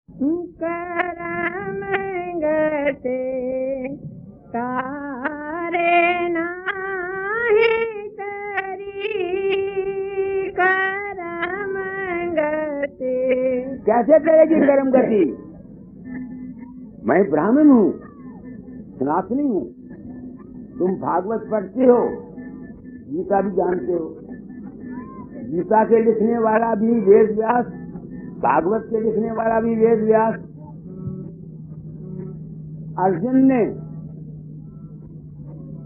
करम गते तारे नाही करी करम गति। कैसे करेगी कर्म गति? मैं ब्राह्मण हूँ, सनातनी हूँ। तुम भागवत पढ़ते हो, गीता भी जानते हो। गीता के लिखने वाला भी वेद व्यास, भागवत के लिखने वाला भी वेद व्यास। अर्जुन ने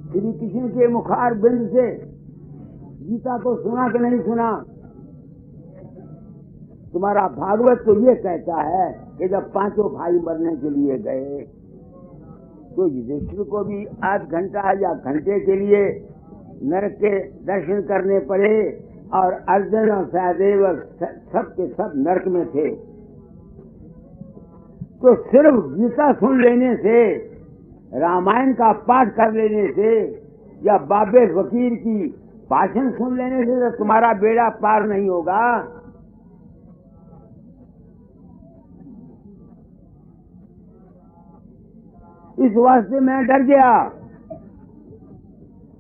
श्री कृष्ण के मुखार बिंद से गीता को सुना कि नहीं सुना? तुम्हारा भागवत तो ये कहता है कि जब पांचों भाई मरने के लिए गए तो युधिष्ठिर को भी आध घंटा या घंटे के लिए नरक के दर्शन करने पड़े, और अर्जुन और सहदेव सब के सब नरक में थे। तो सिर्फ गीता सुन लेने से, रामायण का पाठ कर लेने से, या बाबे फकीर की भाषण सुन लेने से तो तुम्हारा बेड़ा पार नहीं होगा। इस वास्ते मैं डर गया।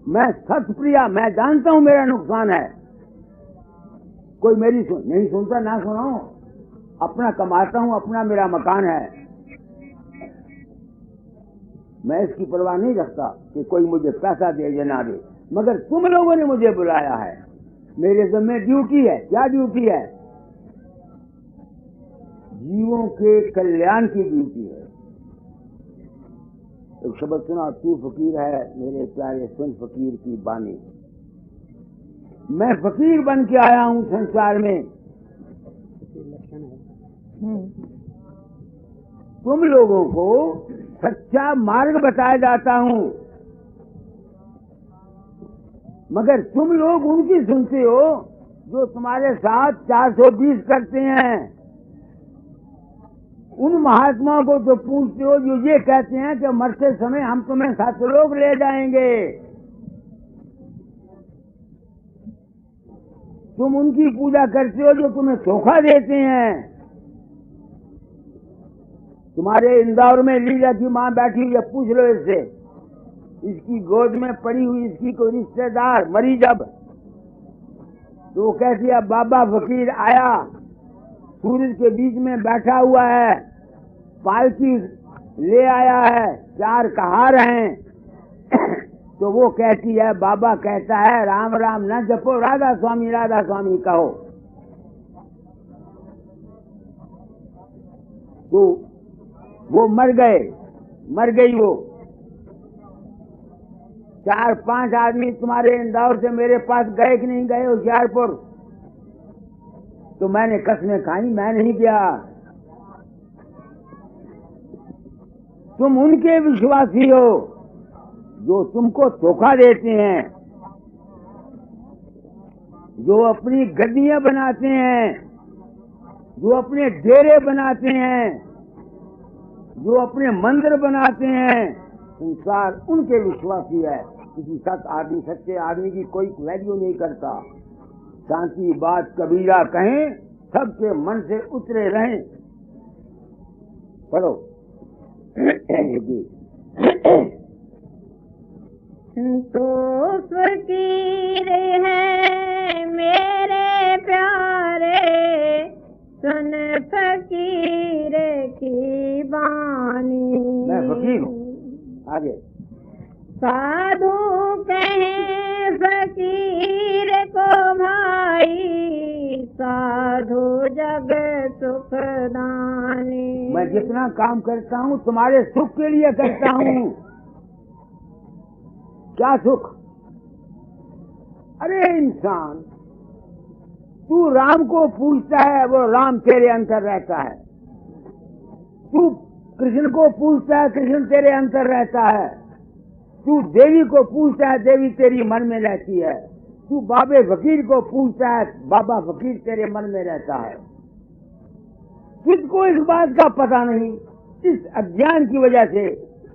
मैं सत्प्रिया, मैं जानता हूं मेरा नुकसान है। कोई मेरी नहीं सुनता, ना सुनाओ। अपना कमाता हूं, अपना मेरा मकान है। मैं इसकी परवाह नहीं रखता कि कोई मुझे पैसा दे या ना दे, मगर तुम लोगों ने मुझे बुलाया है। मेरे ज़िम्मे ड्यूटी है। क्या ड्यूटी है? जीवों के कल्याण की ड्यूटी है। एक शब्द सुना, तू फकीर है मेरे प्यारे, सुन फकीर की बानी। मैं फकीर बन के आया हूं संसार में। तुम लोगों को सच्चा मार्ग बताया जाता हूं, मगर तुम लोग उनकी सुनते हो जो तुम्हारे साथ 420 करते हैं। उन महात्माओं को तो पूछते हो जो ये कहते हैं कि मरते समय हम तुम्हें सतलोक ले जाएंगे। तुम उनकी पूजा करते हो जो तुम्हें धोखा देते हैं। तुम्हारे इंदौर में लीला की माँ बैठी हुई है, पूछ लो इससे। इसकी गोद में पड़ी हुई इसकी कोई रिश्तेदार मरी जब, तो वो कहती है बाबा फकीर आया, सूरज के बीच में बैठा हुआ है, पालकी ले आया है, 4 कहार हैं। तो वो कहती है, बाबा कहता है राम राम न जपो, राधा स्वामी कहो। तो वो मर गई वो। 4-5 आदमी तुम्हारे इंदौर से मेरे पास गए कि नहीं गए होशियारपुर? तो मैंने कसमें खाई, मैं नहीं गया। तुम उनके विश्वासी हो जो तुमको धोखा देते हैं, जो अपनी गद्दियां बनाते हैं, जो अपने डेरे बनाते हैं, जो अपने मंदिर बनाते हैं। संसार उनके विश्वासी है। किसी सच्चे आदमी की कोई वैल्यू नहीं करता। शांति बात कबीरा कहें, सबके मन से उतरे रहें। पढ़ो। तो फकीर है मेरे प्यारे, सुन फकीर की बानी। मैं फकीर हूँ। आगे। साधु कहे फकीर को भाई, साधु जग सुखदानी। मैं जितना काम करता हूँ तुम्हारे सुख के लिए करता हूँ। क्या सुख? अरे इंसान, तू राम को पूछता है, वो राम तेरे अंदर रहता है। तू कृष्ण को पूछता है, कृष्ण तेरे अंदर रहता है। तू देवी को पूछता है, देवी तेरी मन में रहती है। तू बाबे फकीर को पूछता है, बाबा फकीर तेरे मन में रहता है। तुझको इस बात का पता नहीं। इस अज्ञान की वजह से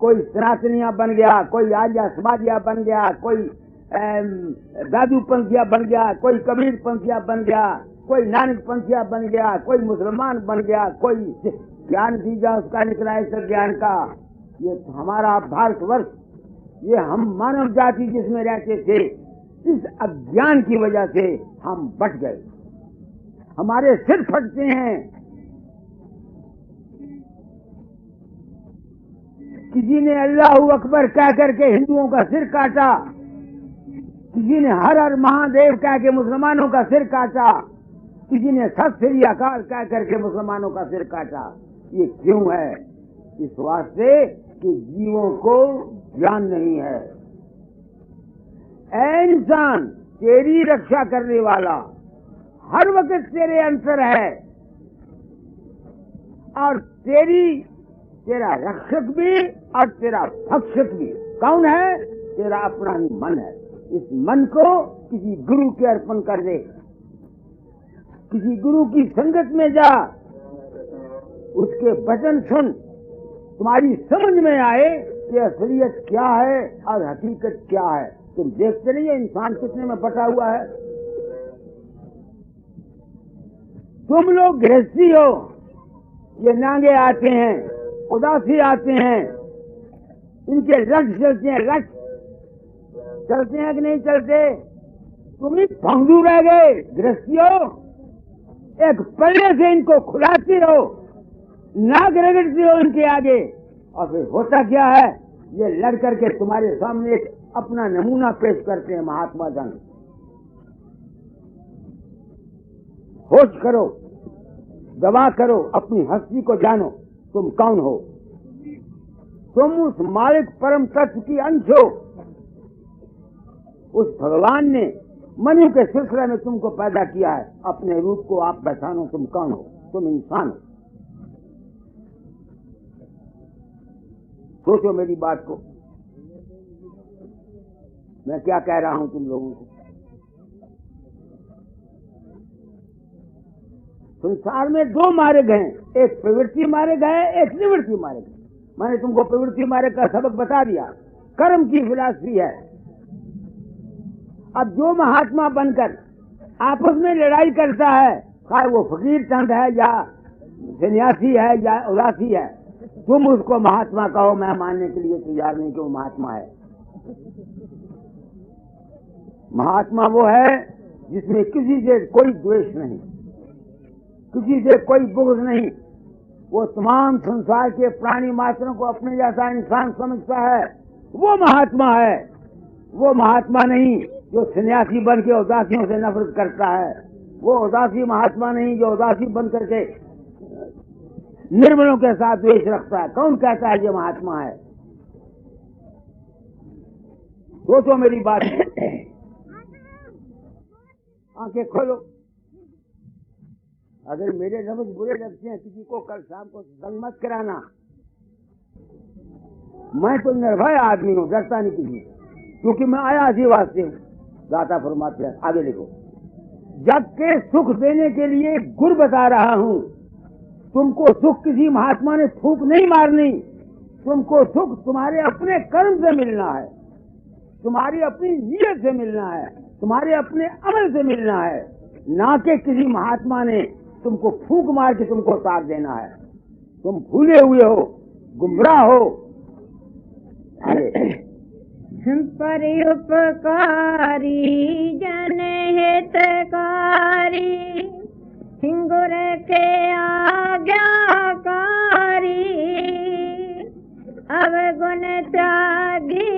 कोई सनातनिया बन गया, कोई आर्या समाजिया बन गया, कोई दादू पंथिया बन गया, कोई कबीर पंथिया बन गया, कोई नानक पंथिया बन गया, कोई मुसलमान बन गया, कोई क्या नतीजा उसका निकला इस ज्ञान का? ये हमारा भारतवर्ष, ये हम मानव जाति जिसमें रहते थे, इस अज्ञान की वजह से हम बच गए। हमारे सिर फटते हैं। किसी ने अल्लाह अकबर कह करके हिंदुओं का सिर काटा, किसी ने हर हर महादेव कह के मुसलमानों का सिर काटा, किसी ने सत श्री अकाल कह करके मुसलमानों का सिर काटा। ये क्यों है? इस वास्ते कि जीवों को ज्ञान नहीं है। ऐ इंसान, तेरी रक्षा करने वाला हर वक्त तेरे अंतर है, और तेरा रक्षक भी और तेरा भक्षक भी कौन है? तेरा अपना ही मन है। इस मन को किसी गुरु के अर्पण कर दे, किसी गुरु की संगत में जा, उसके वचन सुन, तुम्हारी समझ में आए कि असलियत क्या है और हकीकत क्या है। तुम देखते नहीं है इंसान कितने में बटा हुआ है। तुम लोग गृहस्थी हो, ये नांगे आते हैं, उदासी आते हैं, इनके रथ चलते हैं, रथ चलते हैं कि नहीं चलते? तुम ही भंगू रह गए गृहस्थी हो। एक पल्ले से इनको खुलाते हो, नाक रगड़ते हो इनके आगे, और फिर होता क्या है? ये लड़ करके तुम्हारे सामने एक अपना नमूना पेश करते हैं। महात्मा जन, होश करो, दवा करो, अपनी हस्ती को जानो, तुम कौन हो? तुम उस मालिक परम तत्व की अंश हो। उस भगवान ने मनु के सिलसिले में तुमको पैदा किया है। अपने रूप को आप पहचानो, तुम कौन हो? तुम इंसान हो। सोचो मेरी बात को, मैं क्या कह रहा हूं तुम लोगों को। संसार में दो मार्ग हैं, एक प्रवृत्ति मार्ग है, एक निवृत्ति मार्ग है। मैंने तुमको प्रवृत्ति मार्ग का सबक बता दिया, कर्म की फिलॉसफी है। अब जो महात्मा बनकर आपस में लड़ाई करता है, चाहे वो फकीर चंद है या सन्यासी है या उदासी है, तुम उसको महात्मा कहो, मैं मानने के लिए तैयार नहीं कि वो महात्मा है। महात्मा वो है जिसमें किसी से कोई द्वेष नहीं, किसी से कोई बुग़्ज़ नहीं। वो तमाम संसार के प्राणी मात्रों को अपने जैसा इंसान समझता है, वो महात्मा है। वो महात्मा नहीं जो सन्यासी बन के उदासियों से नफरत करता है। वो उदासी महात्मा नहीं जो उदासी बन करके निर्मलों के साथ द्वेष रखता है। कौन कहता है ये महात्मा है? सोचो मेरी बात, आंखें खोलो। अगर मेरे लफ्ज़ बुरे लगते हैं किसी को, कल शाम को संग मत कराना। मैं तो निर्भय आदमी हूँ, डरता नहीं किसी, क्योंकि मैं आया इसी वास्ते हूँ। दाता फरमाते हैं, आगे लिखो, जग के सुख देने के लिए गुर बता रहा हूँ। तुमको सुख किसी महात्मा ने फूंक नहीं मारनी। तुमको सुख तुम्हारे अपने कर्म से मिलना है, तुम्हारी अपनी नीयत से मिलना है, तुम्हारे अपने अमल से मिलना है, ना कि किसी महात्मा ने तुमको फूंक मार के तुमको उतार देना है। तुम भूले हुए हो, गुमराह हो। परि उपकारी जन हितकारी, हिंगुर के आज्ञाकारी, अवगुण त्यागी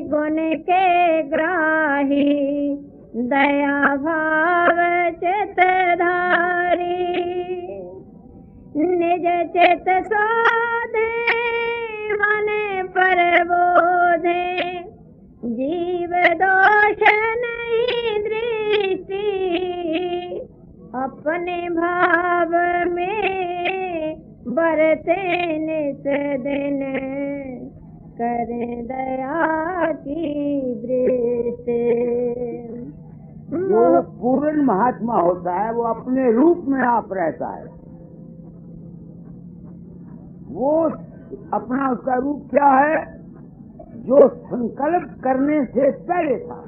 गुण के ग्राही, दया भाव चितधारी, निज चित साधे मन पर बोधे, जीव दोष नहीं दृष्टि, अपने भाव में बरते नित दिन, करें दया की दृष्टि। जो पूर्ण महात्मा होता है वो अपने रूप में आप रहता है। वो अपना उसका रूप क्या है? जो संकल्प करने से पहले था।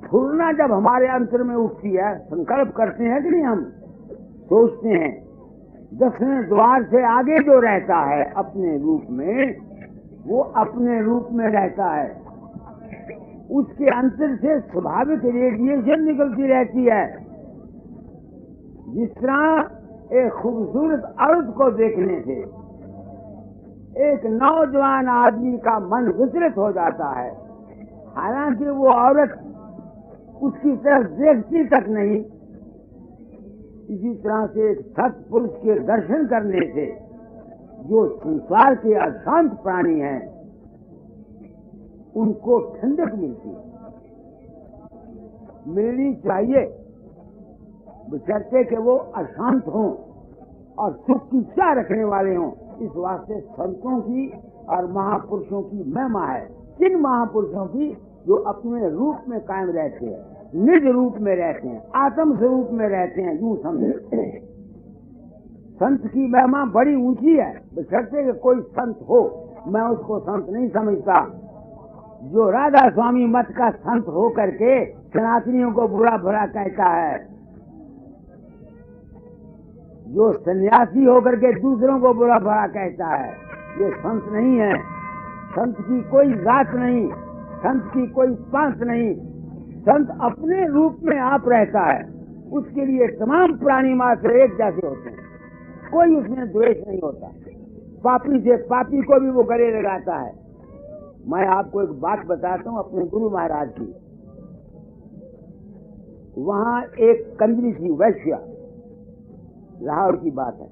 फुरना जब हमारे अंतर में उठती है, संकल्प करते हैं कि नहीं हम? सोचते हैं। 10वें द्वार से आगे जो रहता है अपने रूप में, वो अपने रूप में रहता है। उसके अंतर से स्वाभाविक रेडिएशन निकलती रहती है। जिस तरह एक खूबसूरत औरत को देखने से एक नौजवान आदमी का मन विचलित हो जाता है, हालांकि वो औरत उसकी तरफ देखती तक नहीं। इसी तरह से एक सत्पुरुष के दर्शन करने से जो संसार के अशांत प्राणी हैं, उनको ठंडक मिलती है, मिलनी चाहिए, बशर्ते कि वो अशांत हों और सुख की इच्छा रखने वाले हों। इस वास्ते संतों की और महापुरुषों की महिमा है। किन महापुरुषों की? जो अपने रूप में कायम रहते हैं, निज रूप में रहते हैं, आत्म स्वरूप में रहते हैं, यूं समझे। संत की महिमा बड़ी ऊंची है, बशर्ते कि कोई संत हो। मैं उसको संत नहीं समझता जो राधा स्वामी मत का संत हो करके सनातनियों को बुरा भला कहता है, जो सन्यासी होकर के दूसरों को बुरा भला कहता है, ये संत नहीं है। संत की कोई जात नहीं, संत की कोई पंथ नहीं। संत अपने रूप में आप रहता है। उसके लिए तमाम प्राणी मात्र एक जैसे होते हैं, कोई उसमें द्वेष नहीं होता। पापी से पापी को भी वो गले लगाता है। मैं आपको एक बात बताता हूँ अपने गुरु महाराज की। वहां एक कंजरी थी, वैश्या, लाहौर की बात है,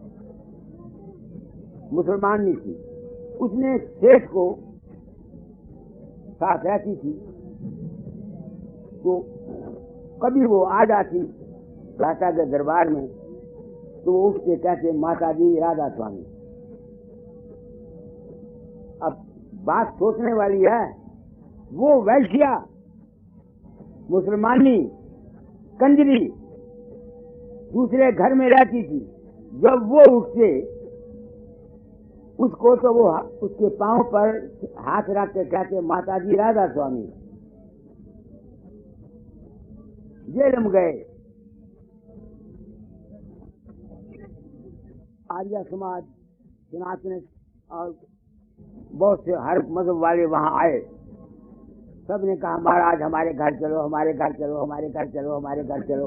मुसलमान नहीं थी। उसने सेठ को साथ रहती थी, तो कभी वो आ जाती राजा के दरबार में, तो वो उससे कहते माता जी राधा स्वामी। अब बात सोचने वाली है, वो वैश्या मुसलमानी कंजरी दूसरे घर में रहती थी। जब वो उठते, उसको तो वो उसके पांव पर हाथ रख के कहते माता जी राधा स्वामी। ये रम गए। आर्य समाज, सनातन और बहुत से हर मजहब वाले वहां आए। सबने कहा महाराज हमारे घर चलो, हमारे घर चलो, हमारे घर चलो, हमारे घर चलो।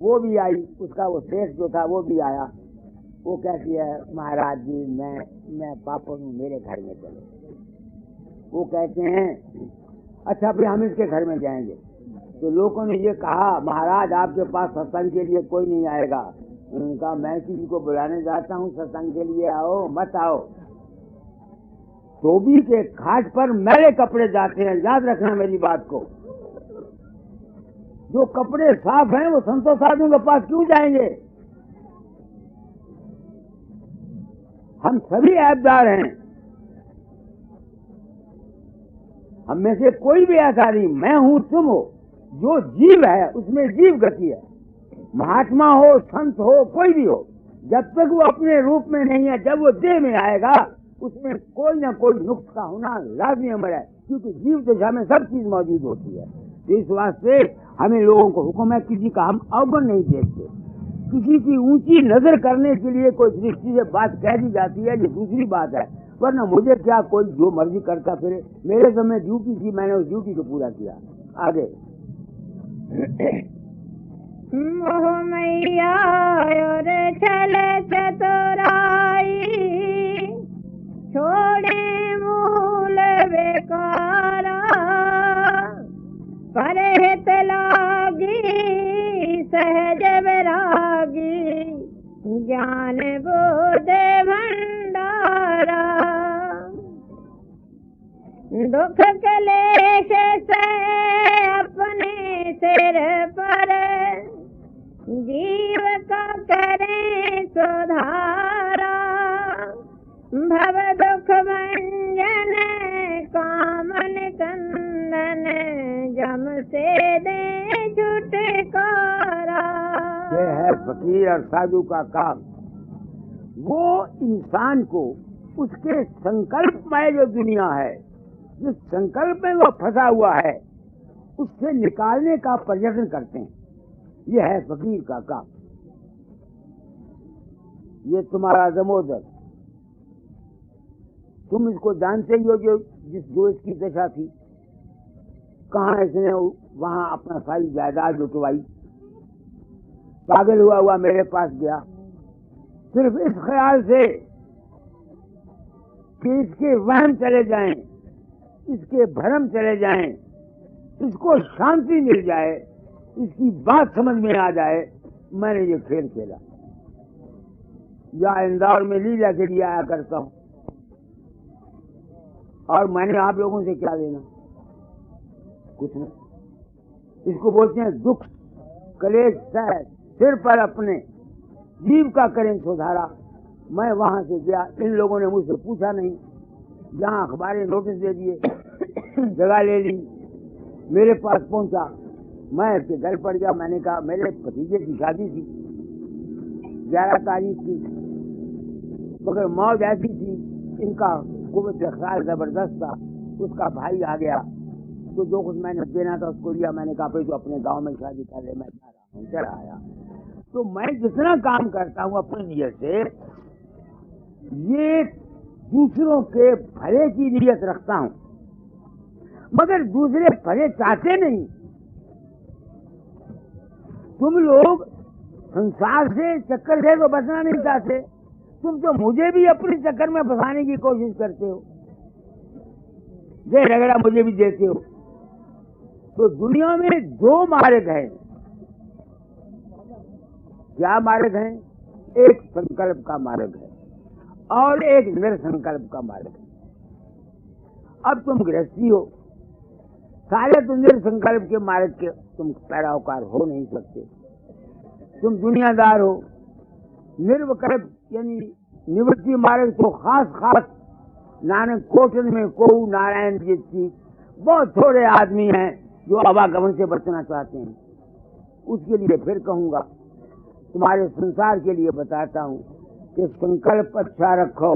वो भी आई, उसका वो सेठ जो था वो भी आया। वो कहती है महाराज जी मैं पापा हूँ, मेरे घर में चलो। वो कहते हैं अच्छा फिर हम इसके घर में जाएंगे। तो लोगों ने ये कहा महाराज आपके पास सत्संग के लिए कोई नहीं आएगा। उन्होंने कहा मैं किसी को बुलाने जाता हूँ सत्संग के लिए, आओ मत आओ। धोबी के घाट पर मैले कपड़े जाते हैं, याद रखना मेरी बात को। जो कपड़े साफ हैं वो संतों साधुओं के पास क्यों जाएंगे? हम सभी ऐबदार हैं, हम में से कोई भी ऐसा नहीं मैं हूं तुम हो। जो जीव है उसमें जीव गति है। महात्मा हो, संत हो, कोई भी हो, जब तक वो अपने रूप में नहीं है, जब वो देह में आएगा उसमें कोई ना कोई नुक्स का होना लाजमी अमर है, क्योंकि जीव दशा में सब चीज मौजूद होती है। तो इस वास्ते हमें लोगों को हुक्म है, किसी का हम अवगुण नहीं देखते। किसी की ऊंची नजर करने के लिए कोई दृष्टि से बात कह दी जाती है, ये दूसरी बात है। वरना मुझे क्या, कोई जो मर्जी करता फिरे, मेरे समय ड्यूटी थी, मैंने उस ड्यूटी को पूरा किया। आगे मोह मैया और छल चतुराई, छोड़े मूल बेकारा, परहित लागी सहज वैरागी, ज्ञान बोध भंडारा। दुख कलेश से अपने सिर पर, जीव का करे सुधारा। भव दुख भंजन कामन कंदन, जम से दे छुटकारा। ये है फकीर और साधु का काम। वो इंसान को उसके संकल्प में जो दुनिया है, जिस संकल्प में वो फंसा हुआ है, उससे निकालने का प्रयत्न करते हैं। यह है फकीर का काम। ये तुम्हारा दमोदर, तुम इसको जानते ही हो, जो इसकी दशा थी। कहाँ इसने वहां अपना सारी जायदाद लुटवाई, पागल हुआ मेरे पास गया, सिर्फ इस ख्याल से कि इसके वहम चले जाएं, इसके भ्रम चले जाएं, इसको शांति मिल जाए, इसकी बात समझ में आ जाए। मैंने ये खेल खेला। या इंदौर में लीला के लिए आया करता हूं, और मैंने आप लोगों से क्या लेना, कुछ नहीं। इसको बोलते हैं दुख, कलेश, सह, सिर पर अपने जीव का करें सुधारा। मैं वहां से गया, इन लोगों ने मुझसे पूछा नहीं, जहां अखबारें नोटिस दे दिए, जगह ले ली, मेरे पास पहुंचा, मैं इसके घर पड़ गया। मैंने कहा मेरे भतीजे की शादी थी 11 तारीख की, मगर मौज ऐसी थी, इनका कुव्वत ख्याल जबरदस्त था। उसका भाई आ गया तो जो कुछ मैंने देना था उसको दिया। मैंने कहा भाई तो अपने गांव में शादी कर ले, मैं जा रहा हूँ। चला आया। तो मैं जितना काम करता हूँ अपनी नीयत से, ये दूसरों के भले की नीयत रखता हूँ, मगर दूसरे भले चाहते नहीं। तुम लोग संसार से, चक्कर से तो बचना नहीं चाहते, तुम तो मुझे भी अपने चक्कर में फंसाने की कोशिश करते हो, ये रगड़ा मुझे भी देते हो। तो दुनिया में 2 मार्ग हैं। क्या मार्ग है? एक संकल्प का मार्ग है और एक निर्संकल्प का मार्ग है। अब तुम गृहस्थी हो, सारे तुम निर्संकल्प के मार्ग के तुम पैरोकार हो नहीं सकते। तुम दुनियादार हो। निर्विकल्प यानी निवृत्ति मार्ग तो खास नानक कोटन में को नारायण जी की बहुत थोड़े आदमी हैं जो आवागमन से बचना चाहते हैं। उसके लिए फिर कहूंगा, तुम्हारे संसार के लिए बताता हूं कि संकल्प अच्छा रखो।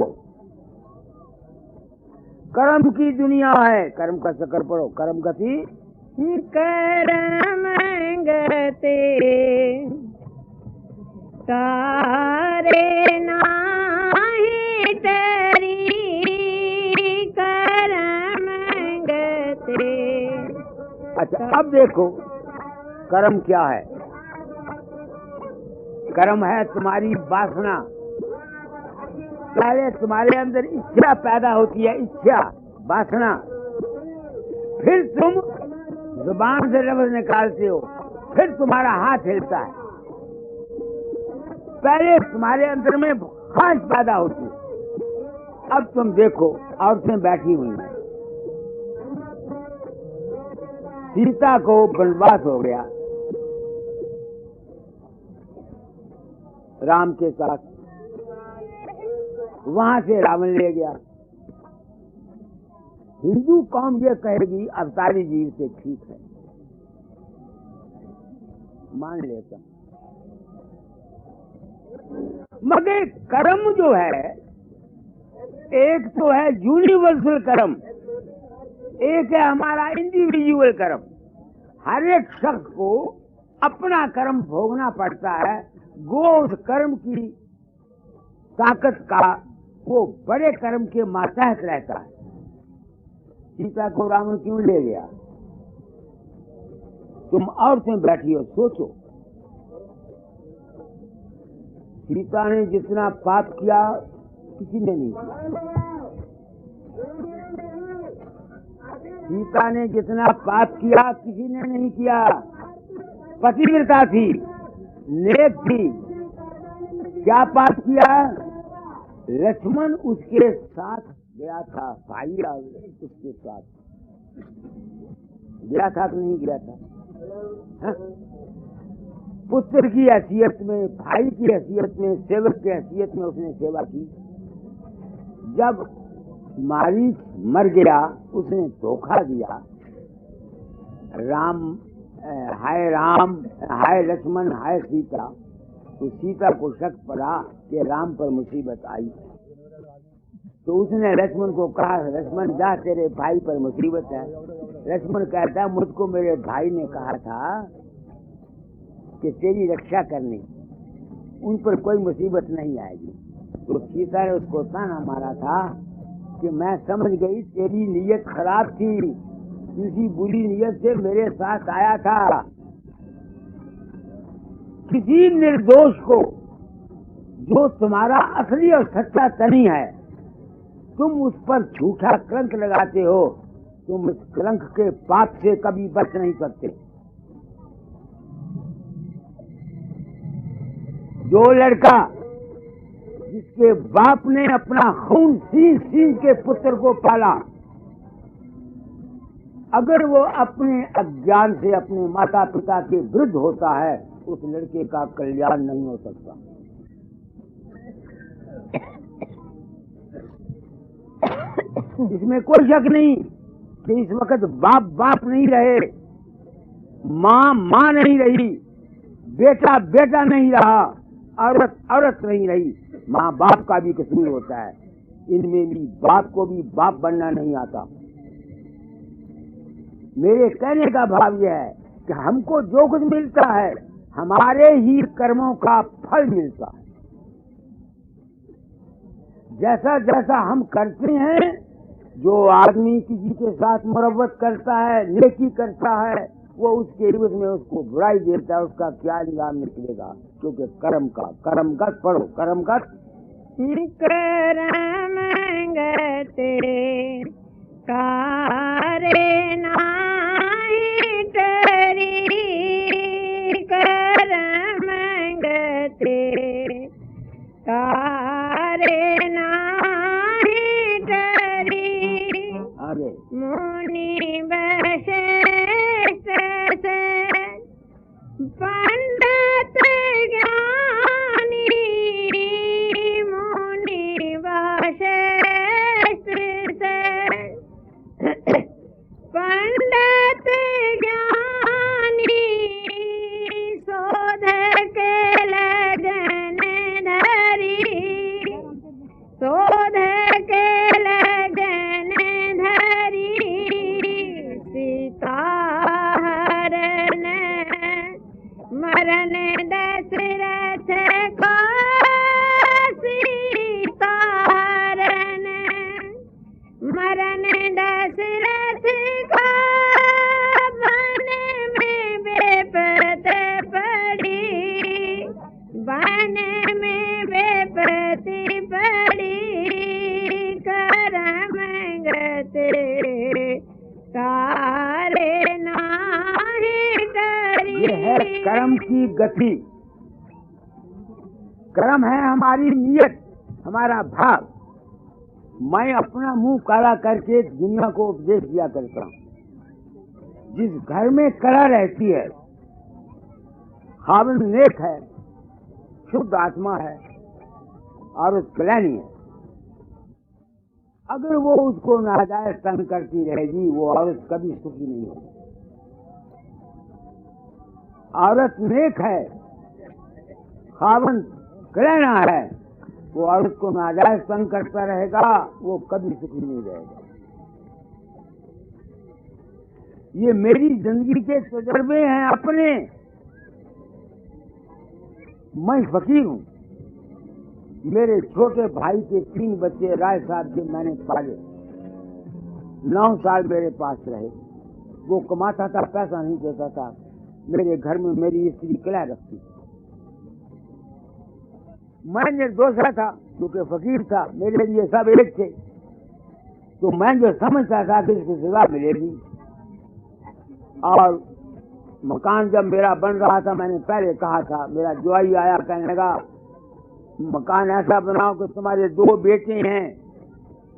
कर्म की दुनिया है, कर्म का चक्कर पड़ो, कर्म गति कर्म गति तारे नाही तेरी, कर्म गति। अच्छा, अब देखो कर्म क्या है। कर्म है तुम्हारी वासना। पहले तुम्हारे अंदर इच्छा पैदा होती है, इच्छा, वासना, फिर तुम जुबान से लफ्ज निकालते हो, फिर तुम्हारा हाथ हिलता है। पहले तुम्हारे अंदर में ख्वाहिश पैदा होती है। अब तुम देखो, औरतें बैठी हुई हैं। सीता को वनवास हो गया राम के साथ, वहां से रावण ले गया। हिंदू कौम ये कहेगी अवतारी जीव से ठीक है, मान लेता। मगर कर्म जो है, एक तो है यूनिवर्सल कर्म, एक है हमारा इंडिविजुअल कर्म। हर एक शख्स को अपना कर्म भोगना पड़ता है। गो उस कर्म की ताकत का वो बड़े कर्म के मातहत रहता है। सीता को रावण क्यों ले गया? तुम औरतें बैठी हो, सोचो। सीता ने जितना पाप किया किसी ने नहीं किया। सीता ने जितना पाप किया किसी ने नहीं किया। पतिव्रता थी, नेक थी। क्या पाप किया? लक्ष्मण उसके साथ गया था, भाई उसके साथ गया था कि नहीं गया था? हा? पुत्र की हैसियत में, भाई की हैसियत में, सेवक की हैसियत में उसने सेवा की। जब मारीच मर गया, उसने धोखा दिया। राम, हाय लक्ष्मण, हाय सीता। तो सीता को शक पड़ा कि राम पर मुसीबत आई। तो उसने लक्ष्मण को कहा, लक्ष्मण जा, तेरे भाई पर मुसीबत है। लक्ष्मण कहता, मुझको मेरे भाई ने कहा था कि तेरी रक्षा करनी, उन पर कोई मुसीबत नहीं आएगी। तो सीता ने उसको ताना मारा था कि मैं समझ गई तेरी नीयत खराब थी, किसी बुरी नीयत से मेरे साथ आया था। किसी निर्दोष को जो तुम्हारा असली और सच्चा तनी है, तुम उस पर झूठा कलंक लगाते हो, तुम इस कलंक के पाप से कभी बच नहीं सकते। जो लड़का जिसके बाप ने अपना खून सींच सींच के पुत्र को पाला, अगर वो अपने अज्ञान से अपने माता पिता के विरुद्ध होता है, उस लड़के का कल्याण नहीं हो सकता। इसमें कोई शक नहीं कि इस वक्त बाप बाप नहीं रहे, माँ माँ नहीं रही, बेटा बेटा नहीं रहा, औरत औरत नहीं रही। माँ बाप का भी कसूर होता है, इनमें भी बाप को भी बाप बनना नहीं आता। मेरे कहने का भाव यह है कि हमको जो कुछ मिलता है हमारे ही कर्मों का फल मिलता है। जैसा जैसा हम करते हैं, जो आदमी किसी के साथ मुरव्वत करता है, नेकी करता है, वो उसके एवज में उसको बुराई देता है, उसका क्या इल्जाम निकलेगा? क्योंकि कर्मगत पढ़ो, कर्मगत करमगते कारे नाहि टरी, करमगते कारे नाहि टरी, मुनि वशिष्ठ से पंडित ज्ञानी, मुनि वशिष्ठ से पंडित ज्ञानी, शोध के लगन धरी, शोध के लगन धरी, सीता हरण मरण दशरथ को, सीता हरण मरण दशरथ को, वन में विपत पड़ी, वन में विपत्ति पड़ी, करमगते कारे नाहि टरी। ये है कर्म की गति। कर्म है हमारी नियत, हमारा भाव। मैं अपना मुंह काला करके दुनिया को उपदेश दिया करता हूँ। जिस घर में कला रहती है, खाविंद नेक है, शुद्ध आत्मा है और कल्याणी है, अगर वो उसको नाजायज तंग करती रहेगी, वो औरत कभी सुखी नहीं होगी। औरत नेक है, खाविंद कल्याणा है, वो औरत को नाजायज तंग करता रहेगा, वो कभी सुखी नहीं रहेगा। ये मेरी जिंदगी के तजुर्बे हैं अपने। मैं फकीर हूँ। मेरे छोटे भाई के 3 बच्चे राय साहब के मैंने पाले। 9 साल मेरे पास रहे। वो कमाता था, पैसा नहीं देता था। मेरे घर में मेरी स्त्री किराया रखती। मैं निर्दोष था क्योंकि फकीर था, मेरे लिए सब एक थे। तो मैं जो समझता था कि इसकी सजा मिलेगी। और मकान जब मेरा बन रहा था, मैंने पहले कहा था, मेरा जोई आया, कहने लगा मकान ऐसा बनाओ कि तुम्हारे 2 बेटे हैं,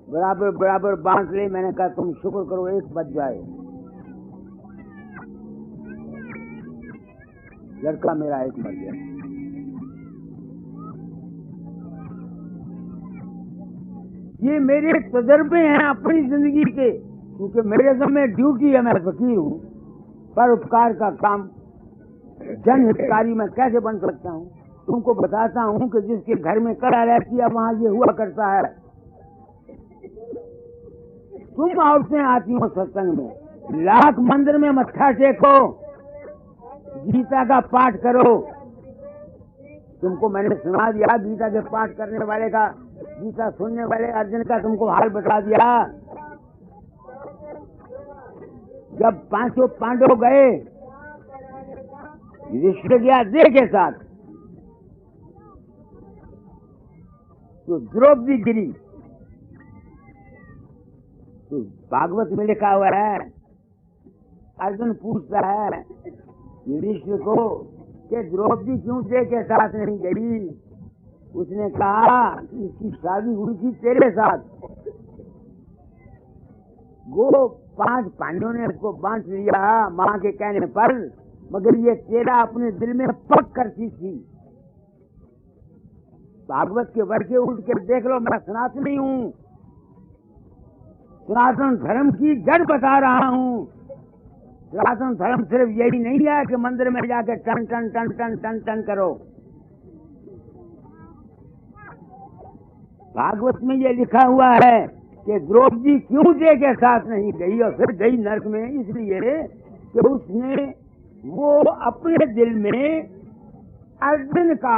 बराबर बराबर बांट ले। मैंने कहा तुम शुक्र करो एक बच जाए। लड़का मेरा एक मर गया। ये मेरे तजर्बे हैं अपनी जिंदगी के, क्योंकि मेरे समय ड्यूटी है, मैं फकीर हूँ। पर उपकार का काम, जन हितकारी मैं कैसे बन सकता हूँ? तुमको बताता हूँ कि जिसके घर में कला रहती है वहां ये हुआ करता है। तुम औरतें आती हो सत्संग में, लाख मंदिर में मत्था टेको, गीता का पाठ करो, तुमको मैंने सुना दिया गीता के पाठ करने वाले का, गीता सुनने वाले अर्जुन का तुमको हाल बता दिया। जब पांचों पांडव गए युधिष्ठिर गया देह के साथ, तो द्रौपदी गिरी। तो भागवत में लिखा हुआ है, अर्जुन पूछता है युधिष्ठिर को कि द्रौपदी क्यों देह के साथ नहीं गई। उसने कहा इसकी शादी हुई थी तेरे साथ। वो 5 पांडवों ने उसको बांट लिया मां के कहने पर, मगर ये तेरा अपने दिल में पक करती थी। भागवत के वर्षे उठ कर देख लो, मैं सनातनी हूँ, सनातन धर्म की जड़ बता रहा हूँ। सनातन धर्म सिर्फ यही नहीं है कि मंदिर में जाकर टन टन टन टन टन टन करो। भागवत में ये लिखा हुआ है कि द्रौपदी क्यों देह के साथ नहीं गई और फिर गई नरक में, इसलिए कि उसने वो अपने दिल में अर्जुन का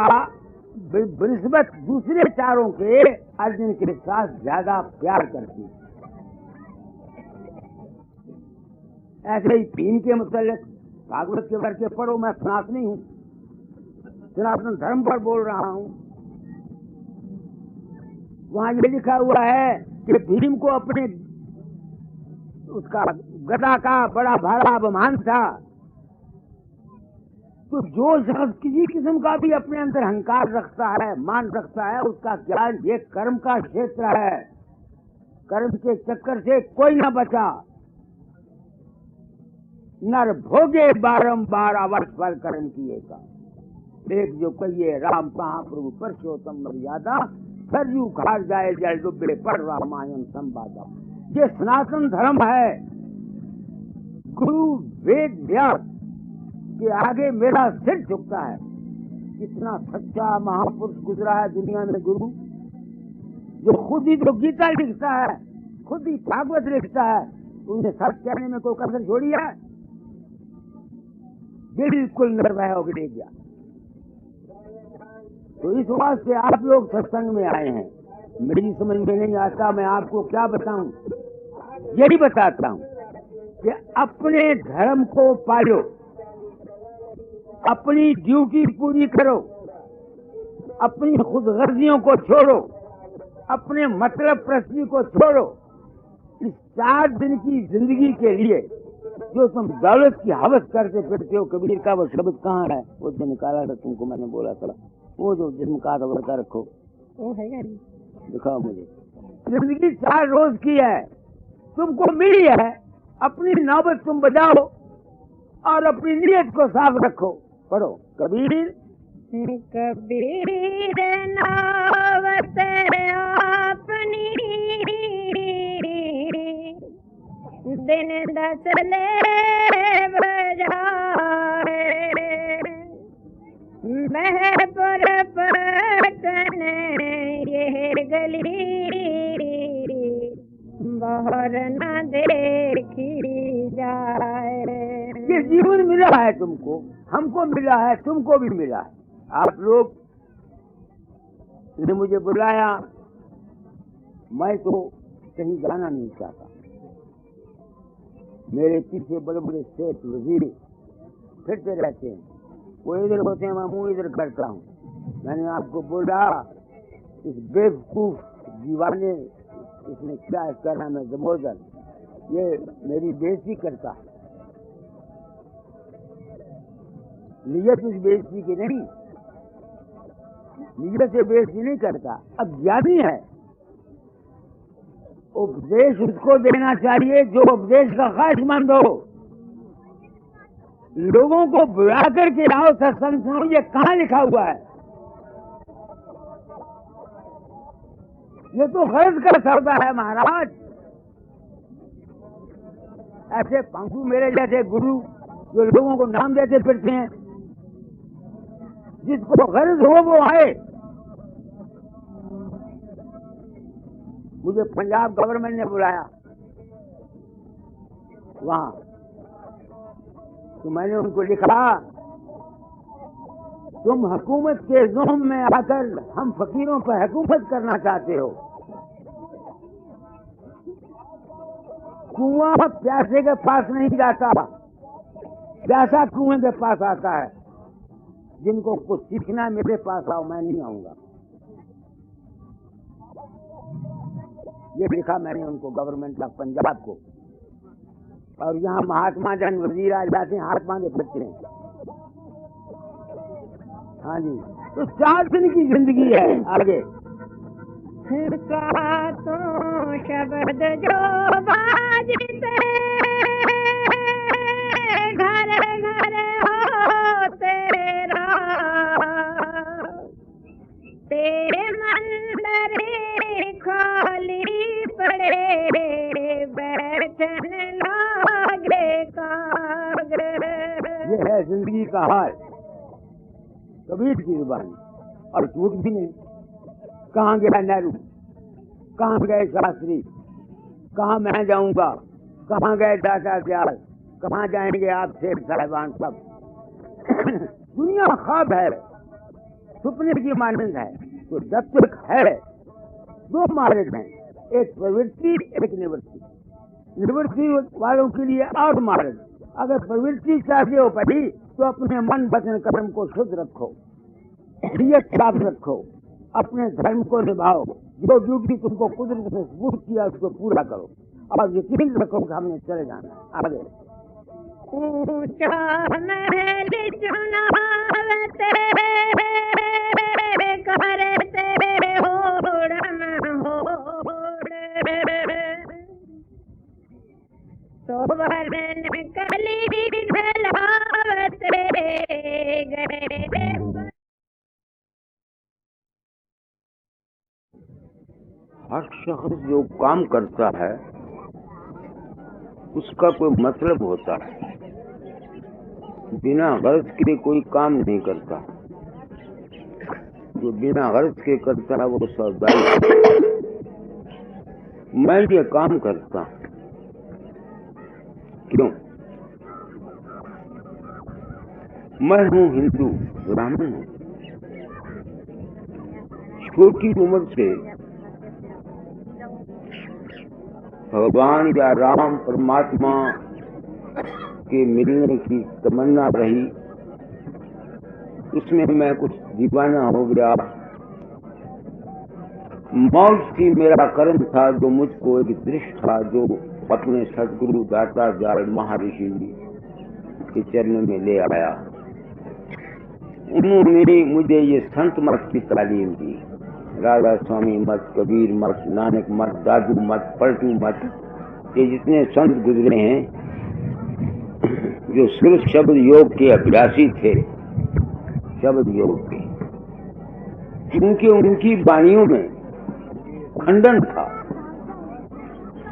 बृहस्पत दूसरे चारों के अर्जुन के साथ ज्यादा प्यार करती। ऐसे ही भीम के मुतालिक भागवत के वर्ष पढ़ो, मैं सनातनी हूँ, सनातन धर्म पर बोल रहा हूँ। वहां ये लिखा हुआ है कि भीम को अपने उसका गदा का बड़ा भारा अभिमान था। तो जो शख्स किसी किस्म का भी अपने अंदर अहंकार रखता है, मान रखता है, उसका ज्ञान ये कर्म का क्षेत्र है। कर्म के चक्कर से कोई न बचा। नर भोगे बारंबार अवर्ष फल कर्म किए का। एक जो कहिए राम कहाँ प्रभु परसोत्तम मर्यादा, सरजू खार जाए जल डुबे पर रामायण संवादा। ये सनातन धर्म है। गुरु वेद व्यास के आगे मेरा सिर झुकता है। कितना सच्चा महापुरुष गुजरा है दुनिया में गुरु, जो खुद ही तो गीता लिखता है, खुद ही भागवत लिखता है। उन्हें सच कहने में कोई कसर छोड़ी है? बिल्कुल निर्भय होकर दे गया। तो इस वास्ते आप लोग सत्संग में आए हैं। मेरी समझ में नहीं आता, मैं आपको क्या बताऊं। यही बताता हूं कि अपने धर्म को पालो, अपनी ड्यूटी पूरी करो, अपनी खुदगर्जियों को छोड़ो, अपने मतलब प्रश्न को छोड़ो। इस 4 दिन की जिंदगी के लिए जो तुम दौलत की हवस करते फिरते हो, कबीर का वो शब्द कहाँ है? वो जो निकाला था तुमको, मैंने बोला था, वो जो जिसम का बता रखो, वो है दिखाओ मुझे। जिंदगी 4 रोज की है, तुमको मिली है। अपनी नौबत तुम बजाओ और अपनी नीयत को साफ रखो। पढ़ो कबीर कबीर नौबत अपनी दिन 10 ले बजाए, महपुर पटन ये गली बाहर न देखी जाए। ये जीवन मिला है तुमको, हमको मिला है, तुमको भी मिला है। आप लोग ने मुझे बुलाया, मैं तो कहीं जाना नहीं चाहता। मेरे पीछे बड़े बड़े सेठ वजीर फिरते रहते हैं, वो इधर होते हैं, मैं मुंह इधर करता हूँ। मैंने आपको बोला इस बेवकूफ दीवाने इसने क्या करा, मैं जमोदर, ये मेरी बेइज्जती करता है। नियत इस बेइज्जती की नहीं, नियत से बेइज्जती नहीं करता, अज्ञानी है। उपदेश उसको देना चाहिए जो उपदेश का ख्वाहिशमंद हो। लोगों को बुला करके आओ सत्संग सुनो, ये कहाँ लिखा हुआ है? ये तो खर्च का सौदा है महाराज। ऐसे पंखू मेरे जैसे गुरु जो लोगों को नाम देते फिरते हैं, जिसको गर्ज हो वो आए। मुझे पंजाब गवर्नमेंट ने बुलाया वहां, तो मैंने उनको लिखा तुम हुकूमत के ज़ुल्म में आकर हम फकीरों पर हुकूमत करना चाहते हो। कुआं प्यासे के पास नहीं जाता, प्यासा कुएं के पास आता है। जिनको कुछ सीखना मेरे पास आओ, मैं नहीं आऊंगा। ये लिखा मैंने उनको, गवर्नमेंट ऑफ पंजाब को। और यहाँ महात्मा जन वजीर आ जाते हैं, हाथ बांधे फिरते हैं। हाँ जी, तो 4 दिन की जिंदगी है। आगे सातों शब्द जो बाजते घर घर हो तेरा, तेरे मंदिर खाली पड़े बैठने लागे कागर। ये है जिंदगी का हाल, कबीर की जुबानी, और झूठ भी नहीं। कहाँ गया नेहरू, कहाँ गए शास्त्री, कहाँ मैं जाऊंगा, कहाँ गए दादा दयाल, कहाँ जाएंगे आप सेठ साहिबान सब। दुनिया ख्वाब है, सुपने की मानंद है। तो जब तक है, 2 मार्ग हैं, एक प्रवृत्ति एक निवृत्ति। निवृत्ति वालों के लिए और मार्ग। अगर प्रवृत्ति चाहते हो पढ़ी तो अपने मन वचन कर्म को शुद्ध रखो, नियत साफ रखो, अपने धर्म को निभाओ, जो ड्यूटी तुमको कुदरत ने सबूत किया उसको पूरा करो, और यकीन रखो कि हमने चले जाना। आगे ऊंचा महल चुनावते करते होड़न होड़, सोवरन कली ढलावते गए। हर शख्स जो काम करता है उसका कोई मतलब होता है। बिना गर्ज के कोई काम नहीं करता, जो बिना गर्ज के करता है वो सौदाई। मैं ये काम करता क्यों? मैं हूँ हिंदू ब्राह्मण हूँ। छोटी उम्र से भगवान या राम परमात्मा के मिलने की तमन्ना रही, उसमें मैं कुछ दीवाना हो गया। मौत ही मेरा कर्म था, जो मुझको एक दृश्य था, जो अपने सदगुरु दाता जाल महर्षि के चरणों में ले आया। उन्होंने मुझे ये संत मत की तालीम दी। राधा स्वामी मत, कबीर मत, नानक मत, दादू मत, पलटू मत, ये जितने संत गुजरे हैं जो सिर्फ शब्द योग के अभ्यासी थे, शब्द योग के, क्योंकि उनकी वाणियों में खंडन था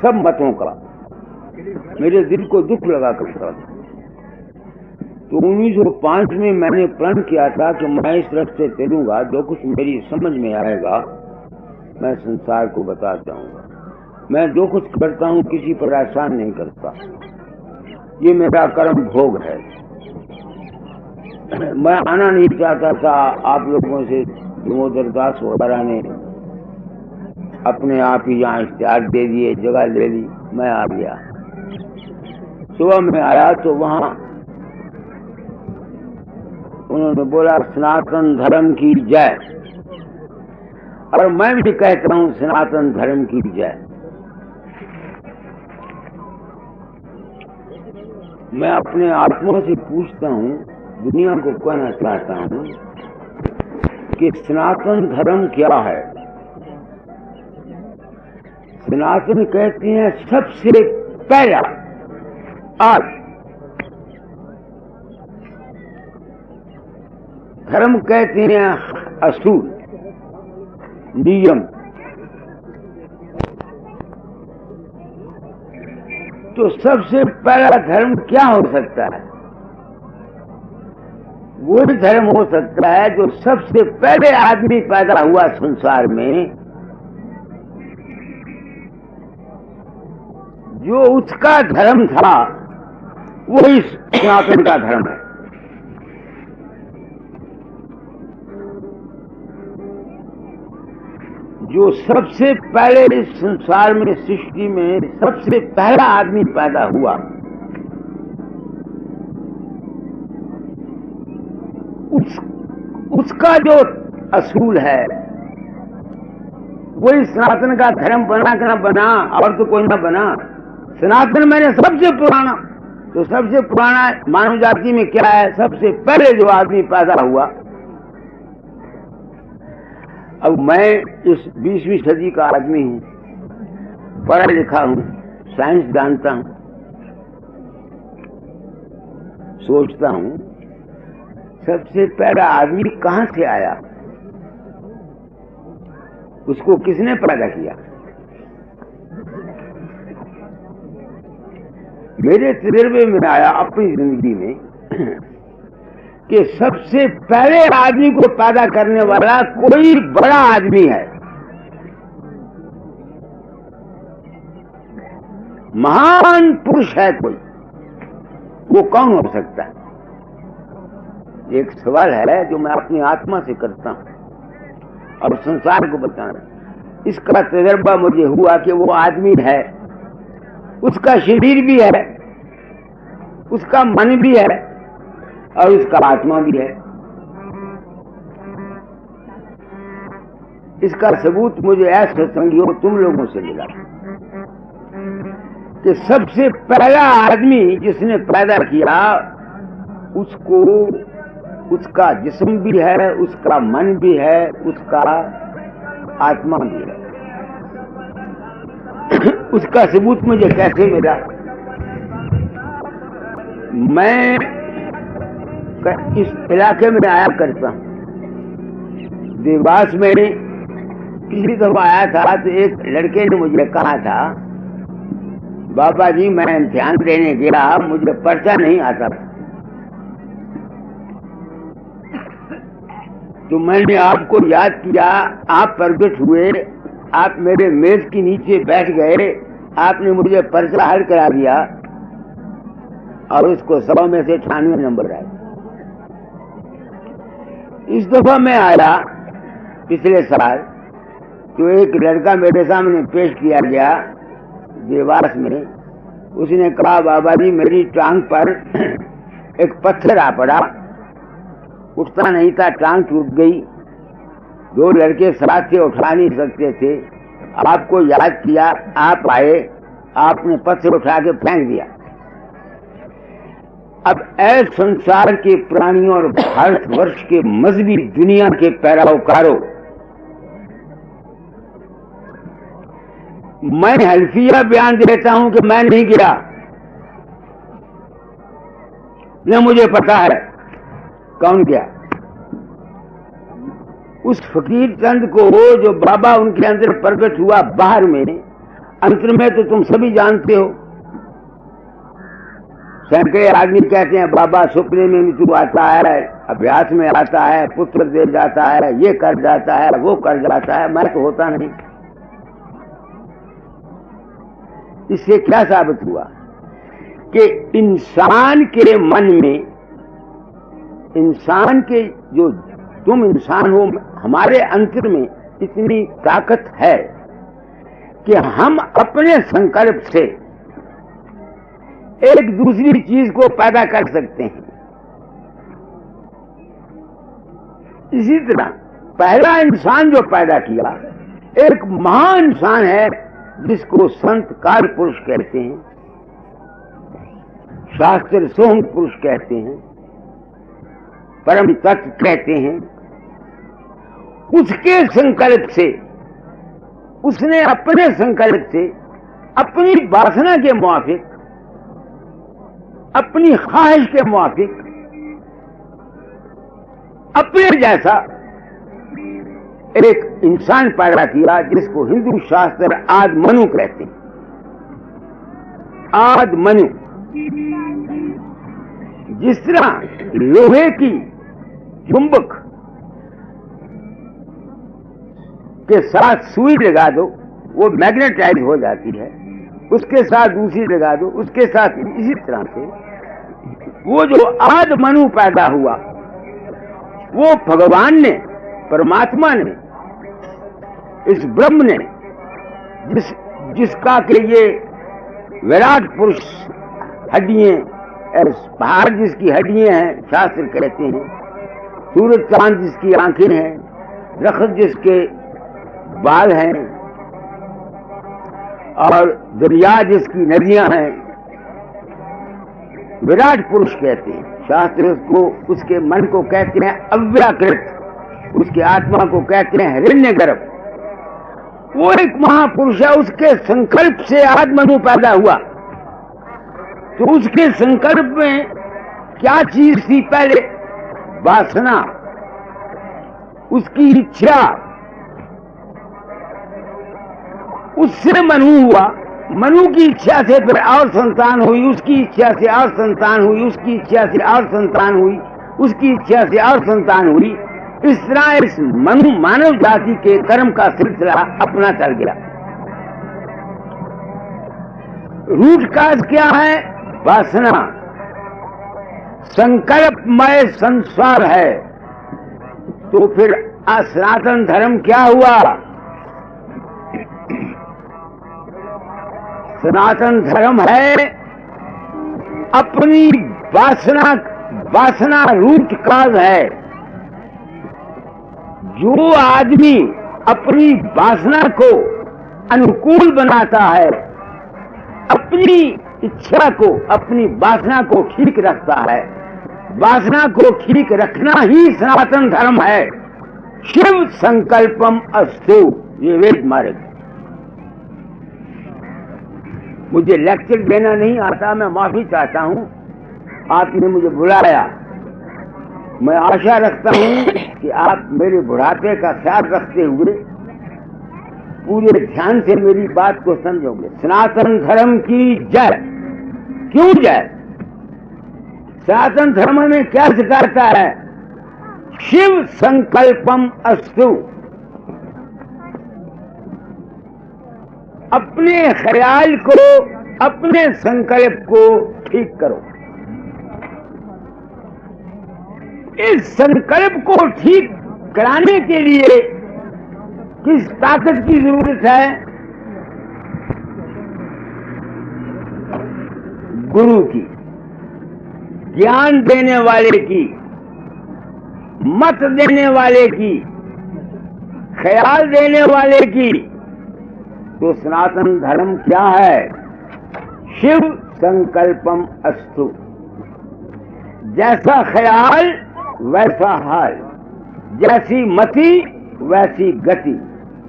सब मतों का। मेरे दिल को दुख लगा करता था। तो 1905 में मैंने प्रण किया था कि मैं इस तरफ से चलूंगा, जो कुछ मेरी समझ में आएगा मैं संसार को बता जाऊंगा। मैं जो कुछ करता हूँ किसी पर एहसान नहीं करता, ये मेरा कर्म भोग है। मैं आना नहीं चाहता था। आप लोगों से दामोदर दास वगैरह ने अपने आप ही यहाँ इख्तियार दे दिए, जगह ले ली, मैं आ गया। सुबह में आया तो वहाँ उन्होंने बोला सनातन धर्म की जय, और मैं भी कहता हूँ सनातन धर्म की जय। मैं अपने आत्मा से पूछता हूँ, दुनिया को कहना चाहता हूँ कि सनातन धर्म क्या है। सनातन कहते हैं सबसे पहला आज, धर्म कहते हैं असूल, नियम। तो सबसे पहला धर्म क्या हो सकता है? वो भी धर्म हो सकता है जो सबसे पहले आदमी पैदा हुआ संसार में, जो उसका धर्म था, वही सनातन का धर्म है। जो सबसे पहले इस संसार में, सृष्टि में सबसे पहला आदमी पैदा हुआ, उसका जो असूल है वही सनातन का धर्म बना कि ना बना, और तो कोई ना बना। सनातन मैंने सबसे पुराना, तो सबसे पुराना मानव जाति में क्या है? सबसे पहले जो आदमी पैदा हुआ। अब मैं इस 20वीं सदी का आदमी हूं, पढ़ा लिखा हूं, साइंस जानता हूं, सोचता हूं सबसे पहला आदमी कहां से आया, उसको किसने पैदा किया? मेरे तजुर्बे में आया अपनी जिंदगी में कि सबसे पहले आदमी को पैदा करने वाला कोई बड़ा आदमी है, महान पुरुष है कोई। वो कौन हो सकता है? एक सवाल है जो मैं अपनी आत्मा से करता हूं और संसार को बताना। इसका तजुर्बा मुझे हुआ कि वो आदमी है, उसका शरीर भी है, उसका मन भी है और उसका आत्मा भी है। इसका सबूत मुझे ऐसे संगियों तुम लोगों से मिला कि सबसे पहला आदमी जिसने पैदा किया उसको, उसका जिस्म भी है, उसका मन भी है, उसका आत्मा भी है। उसका सबूत मुझे कैसे मिला? मैं इस इलाके में आया करता हूं। देवास में किसी दफा आया था तो एक लड़के ने मुझे कहा था, बाबा जी मैं इम्तिहान देने गया, मुझे पर्चा नहीं आता था, तो मैंने आपको याद किया, आप प्रकट हुए, आप मेरे मेज के नीचे बैठ गए, आपने मुझे पर्चा हल करा दिया और उसको 100 में से 98 नंबर आए। इस दफा मैं आया पिछले साल, तो एक लड़का मेरे सामने पेश किया गया देवास में। उसने कहा, बाबा जी मेरी टांग पर एक पत्थर आ पड़ा, उठता नहीं था, टांग टूट गई, 2 लड़के साथ थे, उठा नहीं सकते थे, आपको याद किया, आप आए, आपने पत्थर उठा के फेंक दिया। अब ऐसे संसार के प्राणियों और भारतवर्ष के मजहबी दुनिया के पैरोकारों, मैं हल्फिया बयान देता हूं कि मैं नहीं गिरा, न मुझे पता है कौन गया। उस फकीर चंद को जो बाबा उनके अंदर प्रकट हुआ बाहर में, अंतर में तो तुम सभी जानते हो। सैकड़े आदमी कहते हैं बाबा सपने में तू आता है, अभ्यास में आता है, पुत्र दे जाता है, ये कर जाता है, वो कर जाता है, मैं तो होता नहीं। इससे क्या साबित हुआ कि इंसान के मन में, इंसान के जो तुम इंसान हो, हमारे अंतर में इतनी ताकत है कि हम अपने संकल्प से एक दूसरी चीज को पैदा कर सकते हैं। इसी तरह पहला इंसान जो पैदा किया एक महान इंसान है जिसको संत काल पुरुष कहते हैं, शास्त्र सोहम पुरुष कहते हैं, परम तत्व कहते हैं। उसके संकल्प से, उसने अपने संकल्प से, अपनी वासना के मुआफिक, अपनी ख्वाहिश के मुआफिक, अपने जैसा एक इंसान पैदा किया जिसको हिंदू शास्त्र आदि मनु कहते हैं। आदि मनु, जिस तरह लोहे की चुंबक के साथ सुई लगा दो वो मैग्नेटाइज हो जाती है, उसके साथ दूसरी लगा दो, उसके साथ इसी तरह से वो जो आदि मनु पैदा हुआ वो भगवान ने, परमात्मा ने इस ब्रह्म ने जिसका कि ये विराट पुरुष हड्डियां, पहाड़ जिसकी हड्डियां हैं, शास्त्र कहते हैं, सूरज चांद जिसकी आंखें हैं, दरख्त जिसके बाल हैं, और दरिया जिसकी नदियां हैं, विराट पुरुष कहते हैं। शास्त्र उसको, उसके मन को कहते हैं अव्याकृत, उसके आत्मा को कहते हैं हिरण्यगर्भ। वो एक महापुरुष है, उसके संकल्प से आत्मनु पैदा हुआ। तो उसके संकल्प में क्या चीज थी? पहले वासना, उसकी इच्छा, उससे मनु हुआ, मनु की इच्छा से फिर और संतान हुई, उसकी इच्छा से और संतान हुई, उसकी इच्छा से और संतान हुई, उसकी इच्छा से और संतान हुई। इस तरह इस मनु मानव जाति के कर्म का सिलसिला अपना चल गया। रूट काज क्या है? वासना, संकल्पमय संसार है। तो फिर सनातन धर्म क्या हुआ? सनातन धर्म है अपनी वासना रूट काज है। जो आदमी अपनी वासना को अनुकूल बनाता है, अपनी इच्छा को, अपनी वासना को ठीक रखता है, वासना को ठीक रखना ही सनातन धर्म है। शिव संकल्पम अस्तु, ये वेद मार्ग। मुझे लेक्चर देना नहीं आता, मैं माफी चाहता हूं, आपने मुझे बुलाया। मैं आशा रखता हूं कि आप मेरे बुढ़ापे का ख्याल रखते हुए पूरे ध्यान से मेरी बात को समझोगे। सनातन धर्म की जय। क्यों जय? सनातन धर्म में क्या सिखाता है? शिव संकल्पम अस्तु। अपने ख्याल को, अपने संकल्प को ठीक करो। इस संकल्प को ठीक कराने के लिए किस ताकत की जरूरत है? गुरु की, ज्ञान देने वाले की, मत देने वाले की, ख्याल देने वाले की। तो सनातन धर्म क्या है? शिव संकल्पम अस्तु। जैसा ख्याल वैसा हाल, जैसी मति वैसी गति,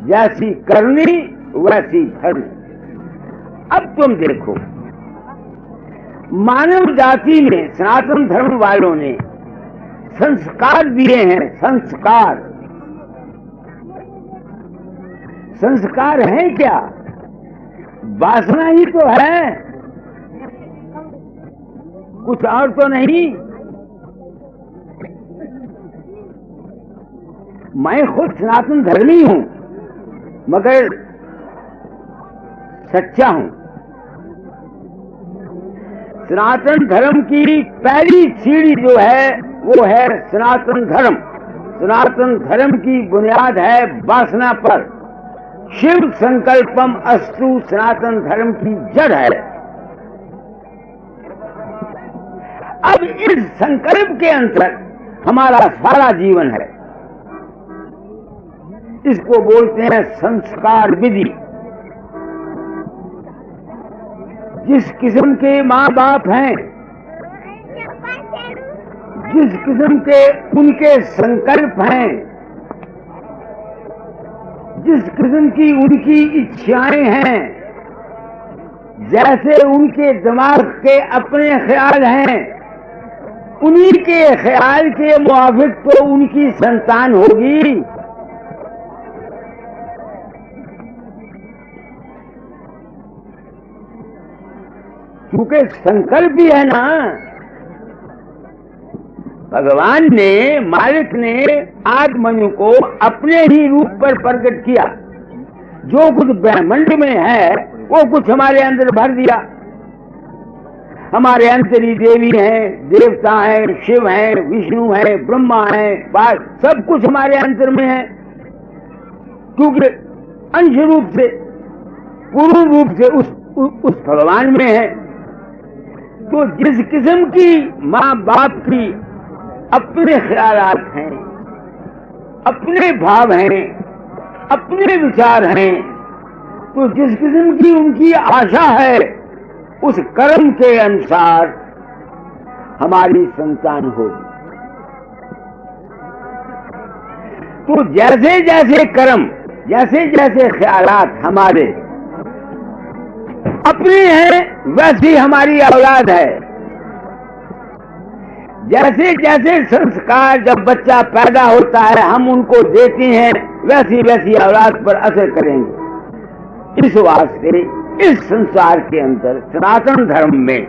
जैसी करनी वैसी धर्म। अब तुम देखो, मानव जाति ने, सनातन धर्म वालों ने संस्कार दिए हैं। संस्कार, संस्कार है क्या? वासना ही तो है, कुछ और तो नहीं। मैं खुद सनातन धर्मी हूं, मगर सच्चा हूं। सनातन धर्म की पहली सीढ़ी जो है वो है सनातन धर्म। सनातन धर्म की बुनियाद है वासना पर। शिव संकल्पम अस्तु सनातन धर्म की जड़ है। अब इस संकल्प के अंतर हमारा सारा जीवन है। इसको बोलते हैं संस्कार विधि। जिस किस्म के माँ बाप हैं, जिस किस्म के उनके संकल्प हैं, जिस किस्म की उनकी इच्छाएं हैं, जैसे उनके दिमाग के अपने ख्याल हैं, उन्हीं के ख्याल के मुआफिक तो उनकी संतान होगी। क्योंकि संकल्प भी है ना। भगवान ने, मालिक ने आत्मनु को अपने ही रूप पर प्रकट किया। जो कुछ ब्रह्मांड में है वो कुछ हमारे अंदर भर दिया। हमारे अंतरी देवी हैं, देवता हैं, शिव हैं, विष्णु हैं, ब्रह्मा हैं, सब कुछ हमारे अंतर में है। क्योंकि अंश रूप से, पूर्ण रूप से उस भगवान में है। तो जिस किस्म की माँ बाप की अपने ख्यालात हैं, अपने भाव हैं, अपने विचार हैं, तो जिस किस्म की उनकी आशा है, उस कर्म के अनुसार हमारी संतान होगी। तो जैसे जैसे कर्म, जैसे जैसे ख्यालात हमारे अपने हैं, वैसी हमारी औलाद है। जैसे जैसे संस्कार जब बच्चा पैदा होता है हम उनको देते हैं, वैसी वैसी औलाद पर असर करेंगे। इस वास्ते इस संसार के अंदर सनातन धर्म में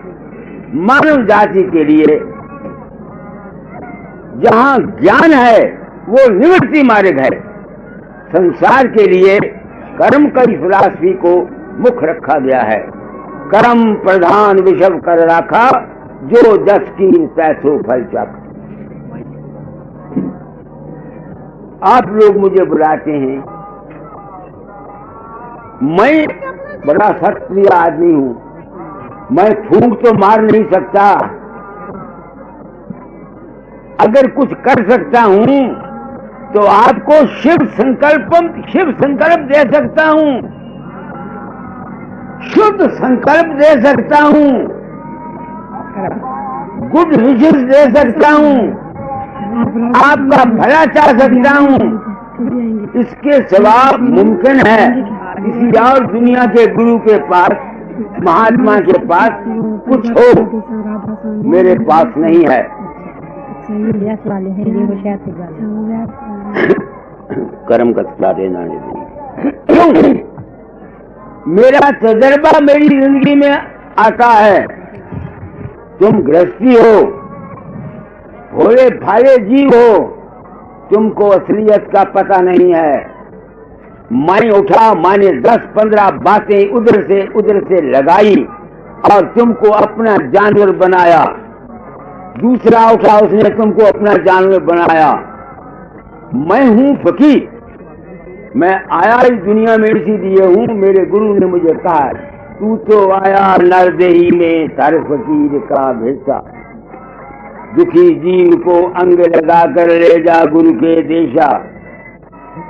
मानव जाति के लिए जहां ज्ञान है वो निवृत्ति मार्ग है। संसार के लिए कर्म की फिलॉसफी को मुख रखा गया है। कर्म प्रधान विषव कर रखा, जो दस की पैसों फल चख। आप लोग मुझे बुलाते हैं, मैं बड़ा सत्प्रिय आदमी हूं, मैं फूंक तो मार नहीं सकता, अगर कुछ कर सकता हूं तो आपको शिव संकल्प दे सकता हूं, शुद्ध संकल्प दे सकता हूं, गुड विशेष दे सकता हूं, आपका भला चाह सकता हूं। इसके सिवा मुमकिन है किसी और दुनिया के गुरु के पास, महात्मा के पास कुछ हो, मेरे पास नहीं है। कर्म का सलाह देना नहीं। मेरा तजर्बा मेरी जिंदगी में आता है। तुम गृहस्थी हो, भोले भाले जीव हो, तुमको असलियत का पता नहीं है। मैं उठा, मैंने 10-15 बातें उधर से लगाई और तुमको अपना जानवर बनाया। दूसरा उठा, उसने तुमको अपना जानवर बनाया। मैं हूं फकीर, मैं आया इस दुनिया में इसीलिए हूं। मेरे गुरु ने मुझे कहा, तू तो आया नरदेही में सर फकीर का भेसा, दुखी जीव को अंग लगा कर ले जा गुरु के देशा।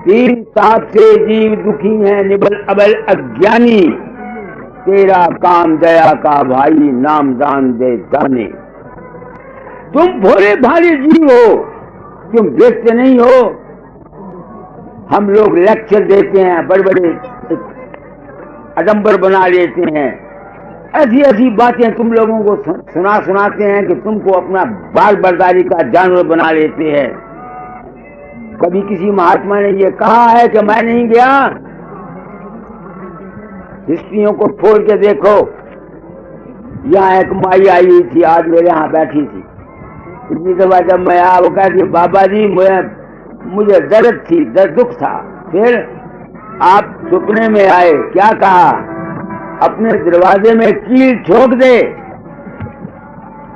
3 ताप से जीव दुखी है निबल अबल अज्ञानी, तेरा काम दया का भाई नाम दान दे दाने। तुम भोले भाले जीव हो, तुम देखते नहीं हो। हम लोग लेक्चर देते हैं, बड़े बड़े अडंबर बना लेते हैं, ऐसी ऐसी बातें तुम लोगों को सुनाते हैं कि तुमको अपना बाल बर्दारी का जानवर बना लेते हैं। कभी किसी महात्मा ने ये कहा है कि मैं नहीं गया? हिस्ट्रियों को खोल के देखो। यहाँ एक माई आई हुई थी, आज मेरे यहाँ बैठी थी। इतनी दफा जब मैं आया, वो कहती, बाबा जी मुझे दर्द थी, दुख था। फिर आप सपने में आए, क्या कहा? अपने दरवाजे में कील ठोक दे,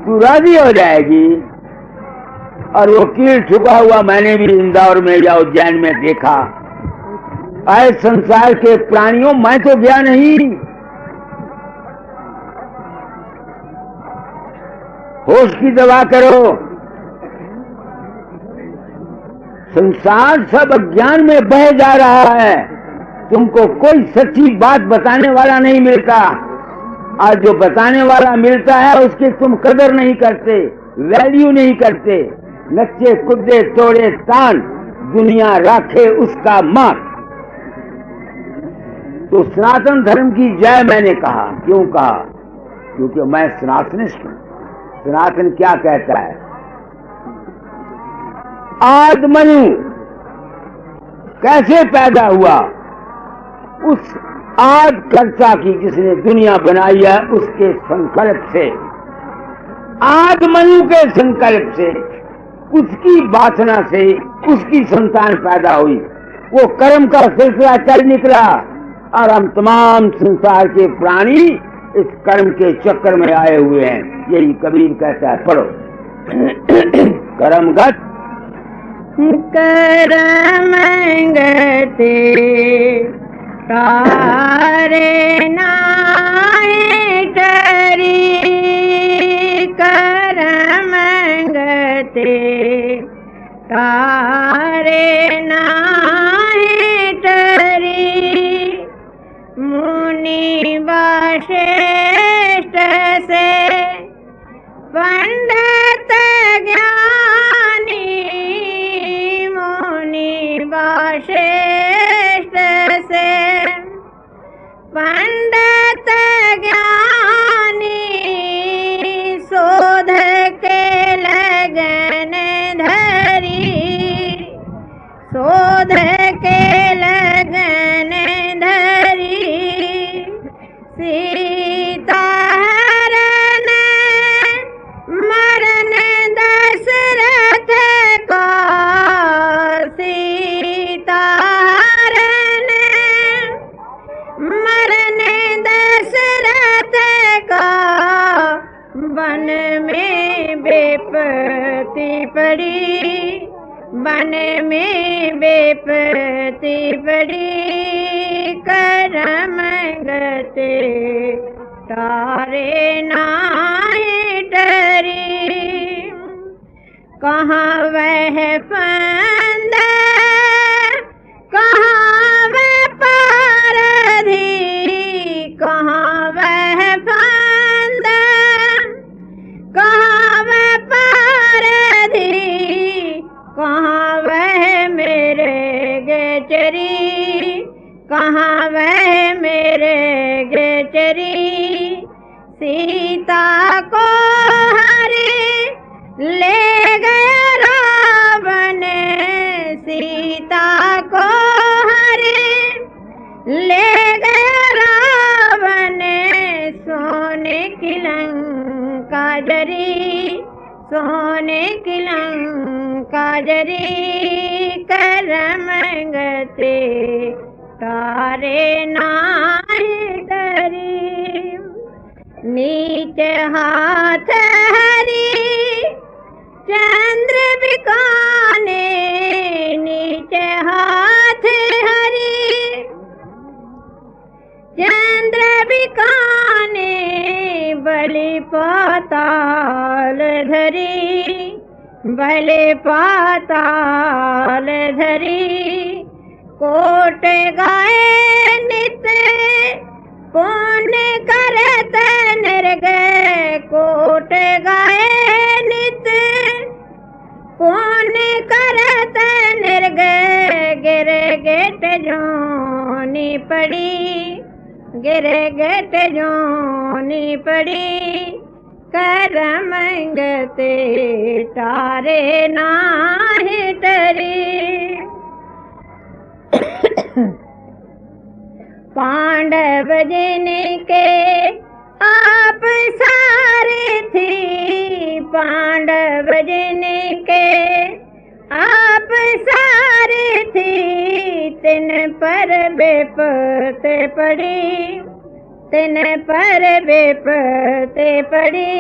तू राजी हो जाएगी। और वो कील ठुका हुआ मैंने भी इंदौर में या उज्जैन में देखा। आए संसार के प्राणियों, मैं तो गया नहीं। होश की दवा करो। संसार सब अज्ञान में बह जा रहा है, तुमको कोई सच्ची बात बताने वाला नहीं मिलता। आज जो बताने वाला मिलता है उसकी तुम कदर नहीं करते, वैल्यू नहीं करते। नच्चे कूदे तोड़े तान, दुनिया राखे उसका मान। तो सनातन धर्म की जय मैंने कहा। क्यों कहा? क्योंकि मैं सनातनिस्ट हूं। सनातन क्या कहता है? आदमनु कैसे पैदा हुआ? उस आद कर्ता की जिसने दुनिया बनाई है, उसके संकल्प से, आदमनु के संकल्प से, उसकी वासना से उसकी संतान पैदा हुई। वो कर्म का सिलसिला चल निकला और हम तमाम संसार के प्राणी इस कर्म के चक्कर में आए हुए हैं। यही कबीर कहता है, पढ़ो। कर्मगत कर्म गते तारे नाहे टरी करमंगते तारे नाहे टरी मुनि वशिष्ठ से पंडित ज्ञानी मुनि वशिष्ठ से पंडित ज्ञानी शोध के लगन धरी शोध के लगन धरी सीता हरण मरण दशरथ का सीता हरण मरण दशरथ का वन में विपत्ति पड़ी वन में विपत्ति पड़ी करमंगते तारे नाहे टरी कहाँ वह फंद कहाँ वह पारधी कहाँ वह फंद कहाँ वह पारधी कहाँ वह मेरे गेचरी कहाँ वह मेरे गेचरी सीता को हरि ले गया रावण सीता को हरि ले गया रावण सोने की लंका जरी सोने की लंका जरी करमंगते तारे नाहे डरी नीच हाथ हरी चंद्र बिकाने नीच हाथ हरी चंद्र बिकाने बलि पाताल धरी बलि पाताल धरी कोट गाए नित पुण्य करत निर्गय कोट गाए नित पुण्य करत निर्गय गिर गेट जोनी पड़ी गिर गेट जोनी पड़ी करमंगते तारे नाहे टरी पांडव जिनके आप सारे थी पांडव जिनके आप सारे थी तिन पर विपत पड़ी तिन पर विपत पड़ी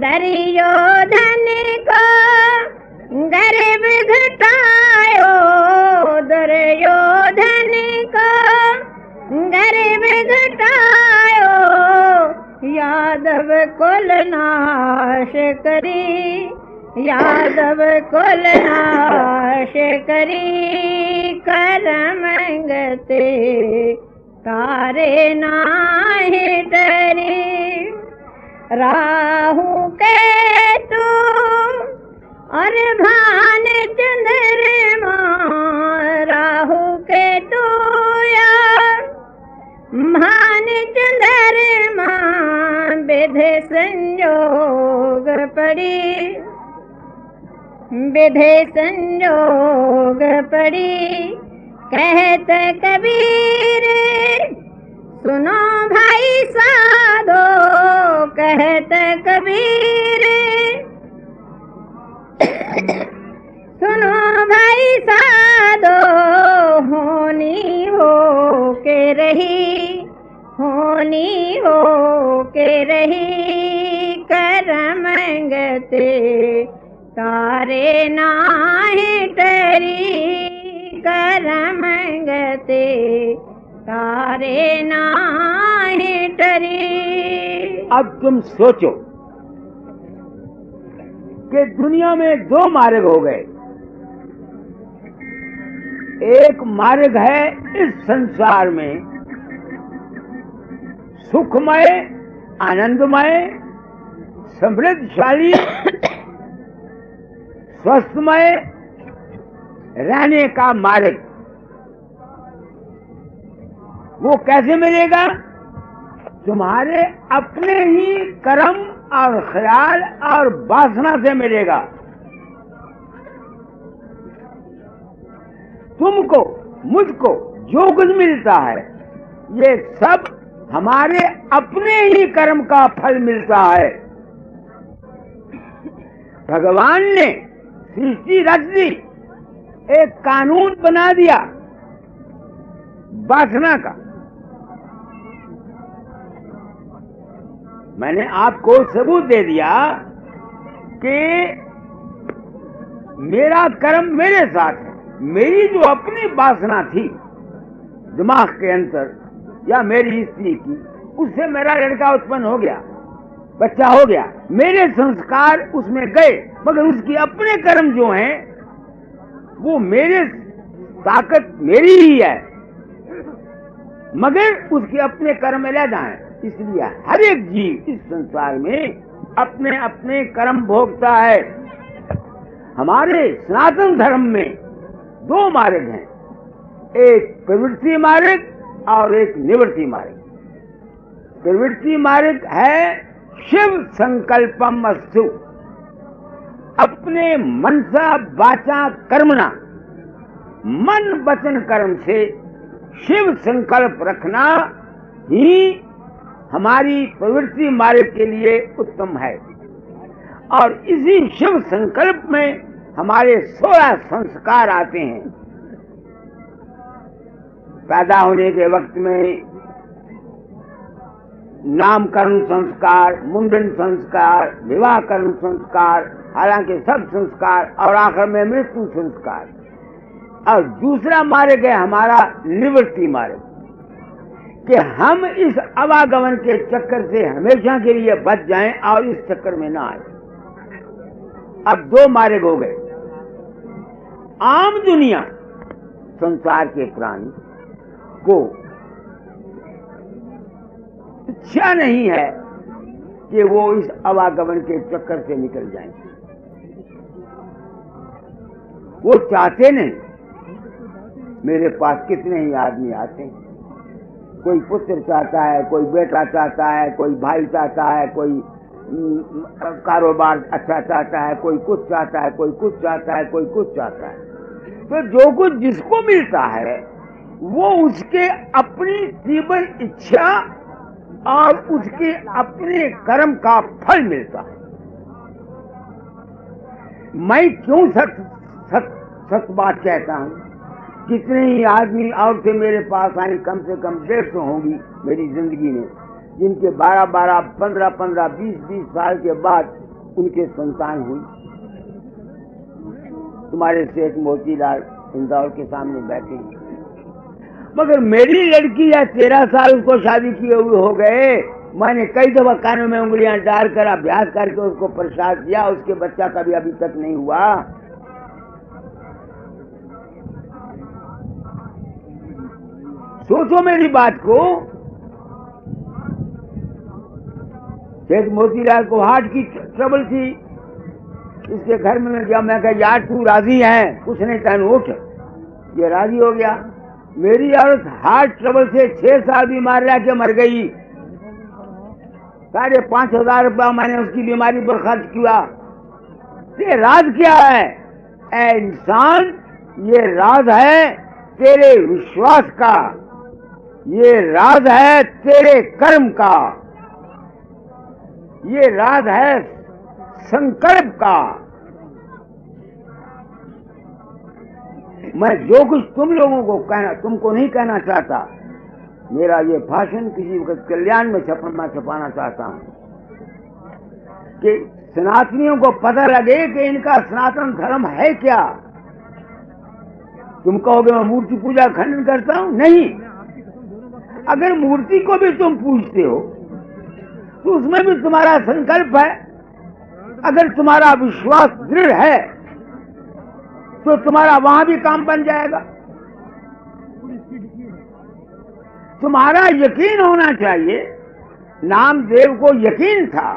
दुर्योधन को गर्भ घटायो दुर्योधन को गर्भ घटायो यादव कुल नाश करी यादव कुल नाश करी करमंगते तारे नाहे डरी राहु केतु और भान चंद्रमा राहु केतु भान चंद्रमा विधि संयोग पड़ी विधि संयोग पड़ी कहत कबीर सुनो भाई साधो कहत कबीर सुनो भाई साधो होनी हो के रही होनी हो के रही करमंगते तारे नाहे टरी करमंगते तारे नाहीं टरी। अब तुम सोचो कि दुनिया में दो मार्ग हो गए। एक मार्ग है इस संसार में सुखमय, आनंदमय, समृद्धशाली, स्वस्थमय रहने का मार्ग। वो कैसे मिलेगा? तुम्हारे अपने ही कर्म और ख्याल और वासना से मिलेगा। तुमको, मुझको जो कुछ मिलता है ये सब हमारे अपने ही कर्म का फल मिलता है। भगवान ने सृष्टि रच दी, एक कानून बना दिया वासना का। मैंने आपको सबूत दे दिया कि मेरा कर्म मेरे साथ है। मेरी जो अपनी वासना थी दिमाग के अंदर या मेरी स्त्री की, उससे मेरा लड़का उत्पन्न हो गया, बच्चा हो गया, मेरे संस्कार उसमें गए, मगर उसकी अपने कर्म जो हैं वो मेरे, ताकत मेरी ही है, मगर उसके अपने कर्म अलग हैं। इसलिए हर एक जीव इस संसार में अपने अपने कर्म भोगता है। हमारे सनातन धर्म में दो मार्ग हैं, एक प्रवृत्ति मार्ग और एक निवृत्ति मार्ग। प्रवृत्ति मार्ग है शिव संकल्पम अस्तु, अपने मनसा वाचा कर्मणा, मन वचन कर्म से शिव संकल्प रखना ही हमारी प्रवृत्ति मार्ग के लिए उत्तम है। और इसी शिव संकल्प में हमारे 16 संस्कार आते हैं। पैदा होने के वक्त में नामकरण संस्कार, मुंडन संस्कार, विवाहकरण संस्कार, हालांकि सब संस्कार, और आखिर में मृत्यु संस्कार। और दूसरा मार्ग है हमारा निवृत्ति मार्ग, कि हम इस आवागमन के चक्कर से हमेशा के लिए बच जाएं और इस चक्कर में ना आए। अब दो मार्ग हो गए। आम दुनिया, संसार के प्राणी को इच्छा नहीं है कि वो इस आवागमन के चक्कर से निकल जाएं। वो चाहते नहीं। मेरे पास कितने ही आदमी आते हैं, कोई पुत्र चाहता है, कोई बेटा चाहता है, कोई भाई चाहता है, कोई कारोबार अच्छा चाहता है, कोई कुछ चाहता है, कोई कुछ चाहता है, कोई कुछ चाहता है। तो जो कुछ जिसको मिलता है वो उसके अपनी तीव्र इच्छा और उसके अपने कर्म का फल मिलता है। मैं क्यों सच बात कहता हूं? कितने ही आदमी औरतें मेरे पास आई, कम से कम 150 होंगी मेरी जिंदगी में, जिनके 12-12, 15-15, 20-20 साल के बाद उनके संतान हुई। तुम्हारे सेठ मोतीलाल इंदौर के सामने बैठे हैं। मगर मेरी लड़की या 13 साल उसको शादी किए हुए हो गए। मैंने कई दफा कानों में उंगलियां डालकर अभ्यास करके उसको प्रसाद दिया, उसके बच्चा कभी अभी तक नहीं हुआ। सोचो मेरी बात को। सेठ मोतीलाल को हार्ट की ट्रबल थी। इसके घर में गया, मैं कहा यार तू राजी है? कुछ नहीं, तन उठ। ये राजी हो गया। मेरी औरत हार्ट ट्रबल से 6 साल बीमार रह के मर गई। 5,500 रुपया मैंने उसकी बीमारी पर खर्च किया। ये राज क्या है? ऐ इंसान, ये राज है तेरे विश्वास का, ये राज है तेरे कर्म का, ये राज है संकल्प का। मैं जो कुछ तुम लोगों को कहना, तुमको नहीं कहना चाहता। मेरा ये भाषण किसी वक्त कल्याण में छपाना चाहता हूं कि सनातनियों को पता लगे कि इनका सनातन धर्म है क्या। तुम कहोगे मैं मूर्ति पूजा खंडन करता हूं? नहीं, अगर मूर्ति को भी तुम पूजते हो तो उसमें भी तुम्हारा संकल्प है। अगर तुम्हारा विश्वास दृढ़ है तो तुम्हारा वहां भी काम बन जाएगा। तुम्हारा यकीन होना चाहिए। नामदेव को यकीन था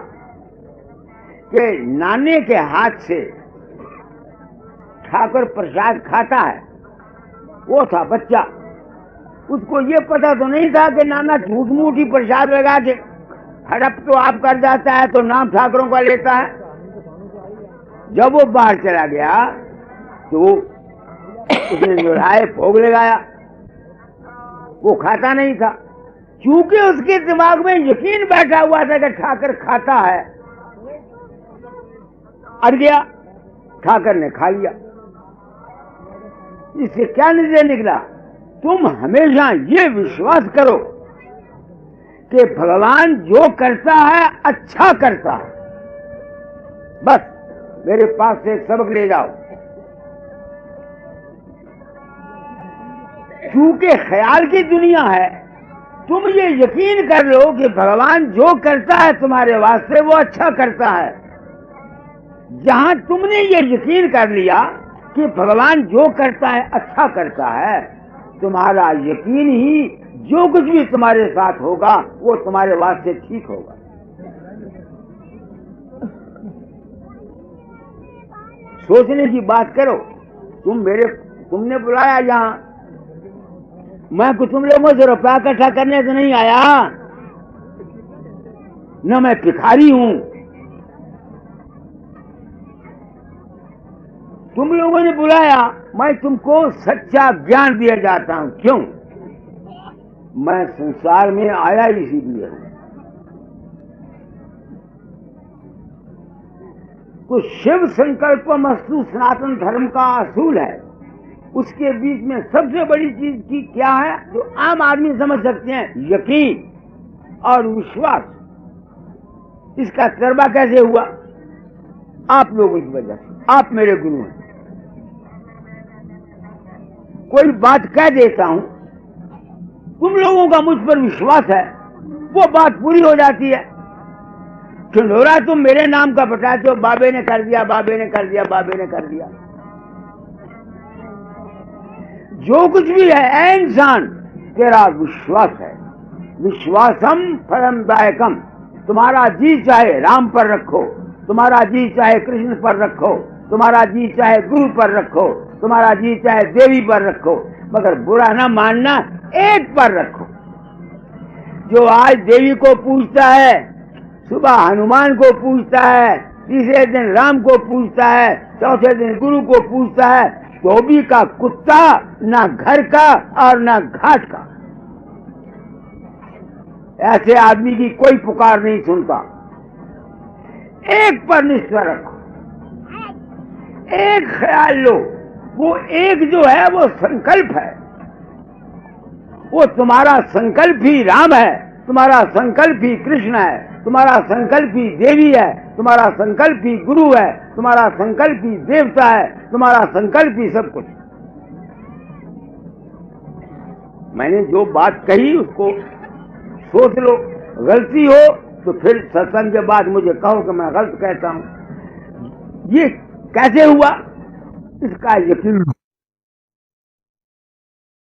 कि नाने के हाथ से ठाकुर प्रसाद खाता है। वो था बच्चा, उसको ये पता तो नहीं था कि नाना झूठ मूठ ही प्रसाद लगा के हड़प तो आप कर जाता है तो नाम ठाकुरों का लेता है। जब वो बाहर चला गया तो उसने निराए भोग लगाया, वो खाता नहीं था। क्योंकि उसके दिमाग में यकीन बैठा हुआ था कि ठाकर खाता है, अड़ गया, ठाकर ने खा लिया। इससे क्या निश्चय निकला? तुम हमेशा ये विश्वास करो कि भगवान जो करता है अच्छा करता है। बस मेरे पास से एक सबक ले जाओ। क्योंकि ख्याल की दुनिया है, तुम ये यकीन कर लो कि भगवान जो करता है तुम्हारे वास्ते वो अच्छा करता है। जहां तुमने ये यकीन कर लिया कि भगवान जो करता है अच्छा करता है, तुम्हारा यकीन ही जो कुछ भी तुम्हारे साथ होगा वो तुम्हारे वास्ते ठीक होगा। सोचने की बात करो। तुमने बुलाया यहां, मैं कुछ तुम लोगों से रुपया इकट्ठा करने तो नहीं आया, न मैं भिखारी हूं। तुम लोगों ने बुलाया, मैं तुमको सच्चा ज्ञान दिया जाता हूं। क्यों? मैं संसार में आया इसीलिए हूं। तो शिव संकल्प मस्तु सनातन धर्म का असूल है। उसके बीच में सबसे बड़ी चीज की क्या है जो आम आदमी समझ सकते हैं? यकीन और विश्वास। इसका तजर्बा कैसे हुआ? आप लोगों की वजह से। आप मेरे गुरु हैं। कोई बात कह देता हूं, तुम लोगों का मुझ पर विश्वास है, वो बात पूरी हो जाती है। ढिंढोरा तुम मेरे नाम का बताते हो, बाबे ने कर दिया, बाबे ने कर दिया, बाबे ने कर दिया। जो कुछ भी है ऐ इंसान, तेरा विश्वास है। विश्वासम फलमदायकम। तुम्हारा जी चाहे राम पर रखो, तुम्हारा जी चाहे कृष्ण पर रखो, तुम्हारा जी चाहे गुरु पर रखो, तुम्हारा जी चाहे देवी पर रखो, मगर बुरा ना मानना, एक पर रखो। जो आज देवी को पूजता है, सुबह हनुमान को पूजता है, तीसरे दिन राम को पूजता है, चौथे दिन गुरु को पूजता है, धोबी का कुत्ता ना घर का और ना घाट का। ऐसे आदमी की कोई पुकार नहीं सुनता। एक पर निश्चय रखो, एक ख्याल लो। वो एक जो है वो संकल्प है। वो तुम्हारा संकल्प ही राम है, तुम्हारा संकल्प ही कृष्ण है, तुम्हारा संकल्प ही देवी है, तुम्हारा संकल्प ही गुरु है, तुम्हारा संकल्प ही देवता है, तुम्हारा संकल्प ही सब कुछ। मैंने जो बात कही उसको सोच लो। गलती हो तो फिर सत्संग के बाद मुझे कहो कि मैं गलत कहता हूं। ये कैसे हुआ? इसका यकीन